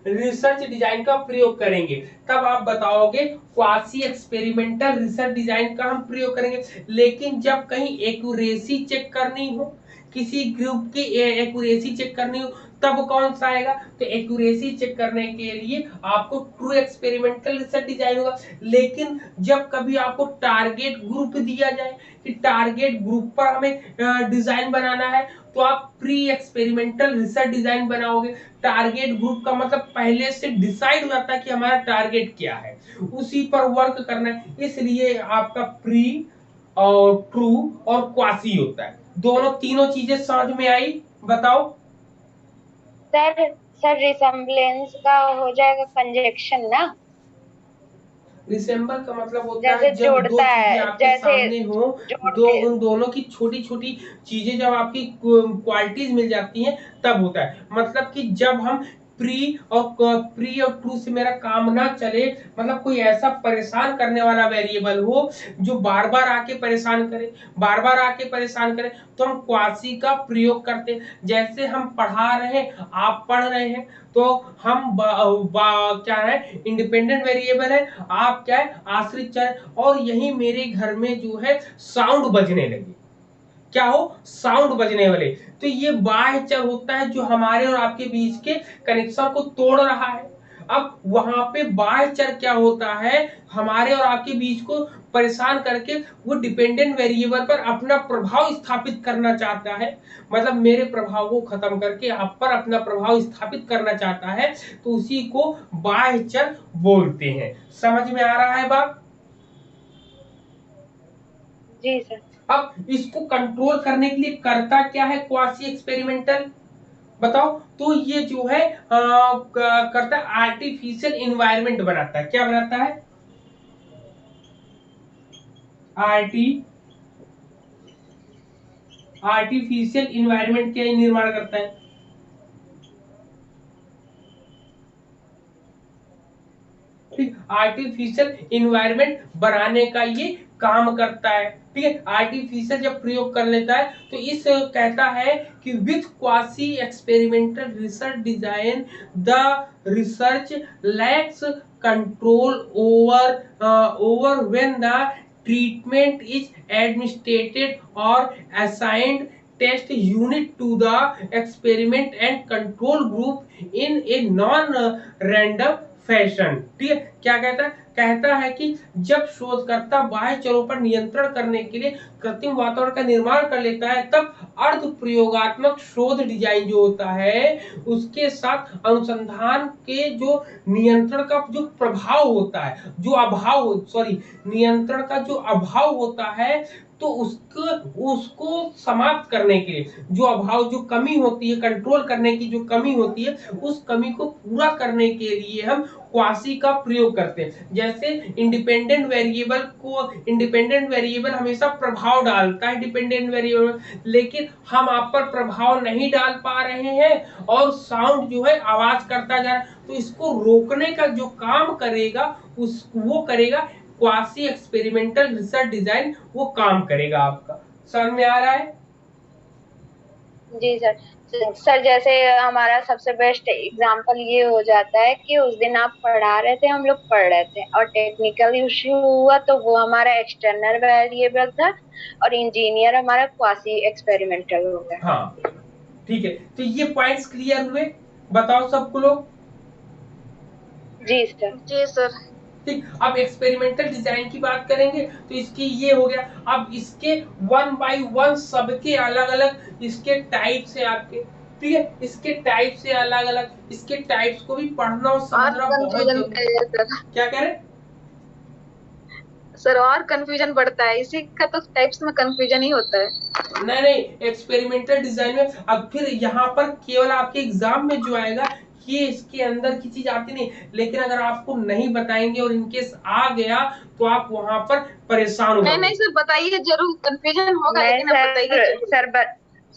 रिसर्च डिजाइन का प्रयोग करेंगे, तब आप बताओगे क्वासी एक्सपेरिमेंटल रिसर्च डिजाइन का हम प्रयोग करेंगे। लेकिन जब कहीं एक्यूरेसी चेक करनी हो, किसी ग्रुप की एक्यूरेसी चेक करनी हो, तब कौन सा आएगा, तो एक्यूरेसी चेक करने के लिए आपको ट्रू एक्सपेरिमेंटल रिसर्च डिजाइन होगा। लेकिन जब कभी आपको टारगेट ग्रुप दिया जाए कि टारगेट ग्रुप पर हमें डिजाइन बनाना है, तो आप प्री एक्सपेरिमेंटल रिसर्च डिजाइन बनाओगे। टारगेट ग्रुप का मतलब पहले से डिसाइड हो जाता है कि हमारा टारगेट क्या है, उसी पर वर्क करना है, इसलिए आपका प्री और ट्रू और क्वासी होता है। दोनों तीनों चीजें समझ में आई, बताओ। सर सर रिसेम्बलेंस का हो जाएगा कंजक्शन ना, रिसेंबल का मतलब होता जैसे है जब दो जोड़ता चीजें है, आपके जैसे सामने हो, जोड़ दो के। उन दोनों की छोटी छोटी चीजें जब आपकी क्वालिटीज मिल जाती हैं तब होता है। मतलब कि जब हम प्री और ट्रू से मेरा काम ना चले, मतलब कोई ऐसा परेशान करने वाला वेरिएबल हो जो बार बार आके परेशान करे, बार बार आके परेशान करे, तो हम क्वासी का प्रयोग करते हैं। जैसे हम पढ़ा रहे हैं, आप पढ़ रहे हैं, तो हम क्या है, इंडिपेंडेंट वेरिएबल है, आप क्या है, आश्रित चर, और यही मेरे घर में जो है साउंड बजने लगे, क्या हो, साउंड बजने वाले, तो ये बाह्य चर होता है जो हमारे और आपके बीच के कनेक्शन को तोड़ रहा है। अब वहां पे बाह्य चर क्या होता है, हमारे और आपके बीच को परेशान करके वो डिपेंडेंट वेरिएबल पर अपना प्रभाव स्थापित करना चाहता है, मतलब मेरे प्रभाव को खत्म करके आप पर अपना प्रभाव स्थापित करना चाहता है, तो उसी को बाह्य चर बोलते हैं। समझ में आ रहा है बात? जी सर। अब इसको कंट्रोल करने के लिए करता क्या है क्वासी एक्सपेरिमेंटल, बताओ, तो ये जो है करता है आर्टिफिशियल इन्वायरमेंट बनाता है। क्या बनाता है, आर्टिफिशियल इन्वायरमेंट के निर्माण करता है। ठीक, आर्टिफिशियल इन्वायरमेंट बनाने का ये काम करता है। ठीक है, आर्टिफिशियल जब प्रयोग कर लेता है तो इस कहता है कि with quasi experimental research design the research lacks control over when the treatment is administered और assigned test unit to the experiment and control group in a non random fashion. ठीक है, क्या कहता है, कहता है कि जब शोधकर्ता बाह्य चरों पर नियंत्रण करने के लिए कृत्रिम वातावरण का निर्माण कर लेता है, तब अर्ध प्रयोगात्मक शोध डिजाइन जो होता है उसके साथ अनुसंधान के जो नियंत्रण का जो प्रभाव होता है, जो अभाव, सॉरी, नियंत्रण का जो अभाव होता है, तो उसको समाप्त करने के लिए जो अभाव, जो कमी होती है, कंट्रोल करने की जो कमी होती है, उस कमी को पूरा करने के लिए हम क्वासी का प्रयोग करते हैं। जैसे इंडिपेंडेंट वेरिएबल हमेशा प्रभाव डालता है, डिपेंडेंट वेरिएबल, लेकिन हम आप पर प्रभाव नहीं डाल पा रहे हैं और साउंड जो है आवाज करता जा रहा है, तो इसको रोकने का जो काम करेगा वो करेगा क्वासी एक्सपेरिमेंटल रिसर्च डिजाइन, वो काम करेगा आपका। समझ में आ रहा है? जी सर। सर जैसे हमारा सबसे बेस्ट एग्जांपल ये हो जाता है कि उस दिन आप पढ़ा रहे थे, हम लोग पढ़ रहे थे और टेक्निकल इश्यू हुआ, तो वो हमारा एक्सटर्नल वेरिएबल था और इंजीनियर हमारा क्वासी एक्सपेरिमेंटल हो गया। हाँ, ठीक है, तो ये पॉइंट्स क्लियर हुए, बताओ सबको लोग। जी सर। जी सर। ठीक, अब एक्सपेरिमेंटल डिजाइन की बात करेंगे तो इसकी ये हो गया। अब इसके वन बाय वन सबके अलग अलग इसके टाइप्स है आपके, ठीक है, इसके टाइप से अलग अलग, इसके टाइप्स को भी पढ़ना और और समझना बहुत कंफ्यूजन जरूरी है। क्या कह रहे? सर और कंफ्यूजन बढ़ता है, इसी का तो टाइप्स में कंफ्यूजन ही होता है। नहीं, एक्सपेरिमेंटल डिजाइन में अब फिर यहाँ पर केवल आपके एग्जाम में जो आएगा ये इसके अंदर की चीज आती नहीं, लेकिन अगर आपको नहीं बताएंगे और इनकेस आ गया तो आप वहां पर परेशान हो नहीं जाओगे। नहीं सर, बताइए जरूर, कंफ्यूजन होगा नहीं लेकिन आप बताइए सर, जरूर।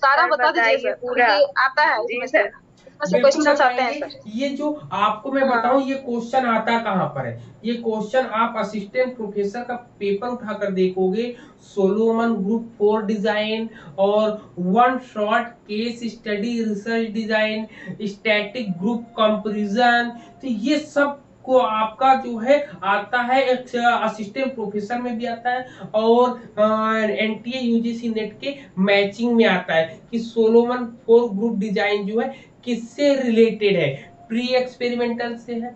सारा बता दीजिए बताइए सर, पूरा। क्योंकि आता है जी इसमें से सर। बिल्कुल क्वेश्चंस आते हैं बताएंगे। सर। ये जो आपको मैं हाँ। बताऊं ये क्वेश्चन आता कहाँ पर है, ये क्वेश्चन आप असिस्टेंट प्रोफेसर का पेपर उठाकर देखोगे, सोलोमन ग्रुप 4 डिजाइन और one shot case study research design, static group comparison, तो ये सब को आपका जो है आता है, एक असिस्टेंट प्रोफेसर में भी आता है और एनटीए यूजीसी नेट के मैचिंग में आता है कि सोलोमन 4 ग्रुप डिजाइन जो है किससे रिलेटेड है, प्री एक्सपेरिमेंटल से है,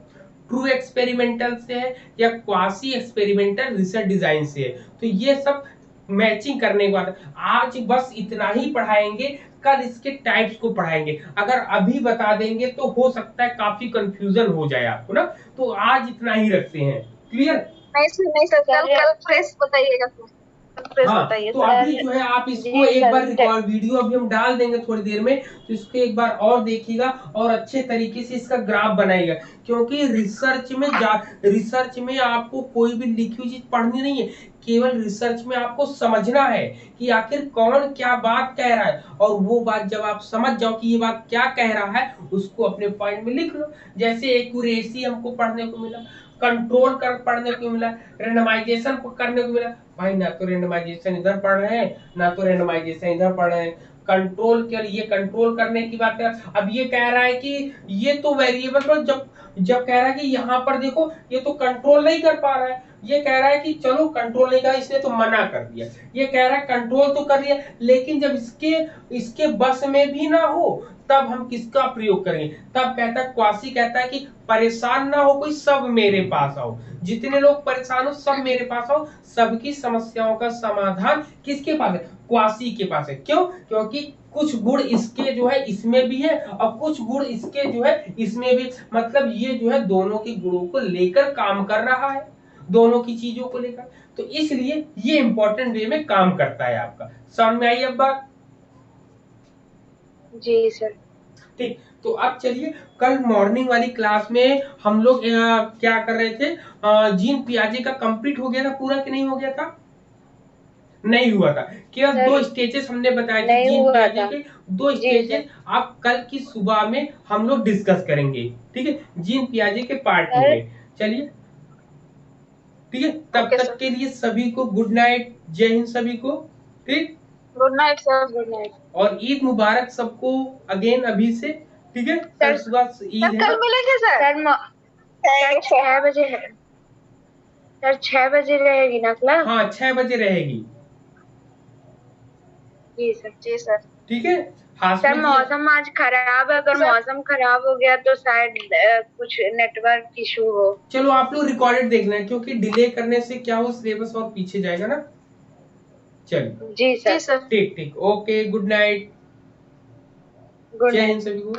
ट्रू एक्सपेरिमेंटल से है या क्वासी एक्सपेरिमेंटल रिसर्च डिजाइन से है। तो ये सब मैचिंग करने के बाद आज बस इतना ही पढ़ाएंगे, कल इसके टाइप्स को पढ़ाएंगे। अगर अभी बता देंगे तो हो सकता है काफी कंफ्यूजन हो जाए आपको ना, तो आज इतना ही रखते हैं। क्लियर? नहीं सर, कल फ्रेश बताइएगा सर, फ्रेश हाँ, बताइए तो सर। अभी जो है आप इसको जी एक सर, बार रिकॉर्ड वीडियो अभी हम डाल देंगे थोड़ी देर में, तो इसको एक बार और देखिएगा और अच्छे तरीके से इसका ग्राफ बनाइएगा, क्योंकि रिसर्च में आपको कोई भी लिखी हुई चीज पढ़नी नहीं है, केवल रिसर्च में आपको समझना है कि आखिर कौन क्या बात कह रहा है, और वो बात जब आप समझ जाओ कि ये बात क्या कह रहा है उसको अपने पॉइंट में लिख लो। जैसे एक्यूरेसी हमको पढ़ने को मिला, कंट्रोल कर पढ़ने को मिला, रेंडमाइजेशन करने को मिला, भाई ना तो रेंडमाइजेशन इधर पढ़ रहे हैं ना तो रेंडमाइजेशन इधर पढ़ रहे हैं। कंट्रोल के लिए कंट्रोल करने की बात है। अब ये कह रहा है कि ये तो वेरिएबल, तो जब जब कह रहा है कि यहाँ पर देखो ये तो कंट्रोल नहीं कर पा रहा है, ये कह रहा है कि चलो कंट्रोल नहीं कर, इसने तो मना कर दिया, ये कह रहा है कंट्रोल तो कर लिया, लेकिन जब इसके बस में भी ना हो तब हम किसका प्रयोग करेंगे, तब कहता है क्वासी कहता है कि परेशान ना हो कोई, सब मेरे पास आओ, जितने लोग परेशान हो सब मेरे पास आओ, सबकी समस्याओं का समाधान किसके पास है, क्वासी के पास है। क्यों? क्योंकि कुछ गुण इसके जो है इसमें भी है और कुछ गुण इसके जो है इसमें भी, मतलब ये जो है दोनों के गुणों को लेकर काम कर रहा है, दोनों की चीजों को लेकर, तो इसलिए ये इंपॉर्टेंट वे में काम करता है आपका। समझ में आई अब बात? जी सर। ठीक, तो अब चलिए कल मॉर्निंग वाली क्लास में हम लोग क्या कर रहे थे, जीन पियाजे का कंप्लीट हो गया था पूरा कि नहीं हो गया था? नहीं हुआ था, केवल 2 स्टेजेस हमने बताए थे जीन पियाजे के, 2 स्टेजेस आप कल की सुबह में हम लोग डिस्कस करेंगे, ठीक है, जीन पियाजे के पार्ट 2 में। चलिए ठीक है, तब तक के लिए सभी को गुड नाइट, जय हिंद सभी को। ठीक, good night sir, good night, और ईद मुबारक सबको अगेन अभी से। ठीक है, कल सुबह ईद है। कल मिलेंगे सर। सर 6 बजे है सर, 6 बजे रहेगी ना क्लास? हाँ 6 बजे रहेगी। जी सर। जी सर। ठीक है, सर मौसम आज खराब है, अगर मौसम खराब हो गया तो शायद कुछ नेटवर्क इशू हो। चलो आप लोग रिकॉर्डेड देखना है, क्योंकि डिले करने से क्या हो सिलेबस और पीछे जाएगा ना। चलिए जी सर। ठीक ठीक, ओके, गुड नाइट, गुड जय नाइट हिंद सभी को।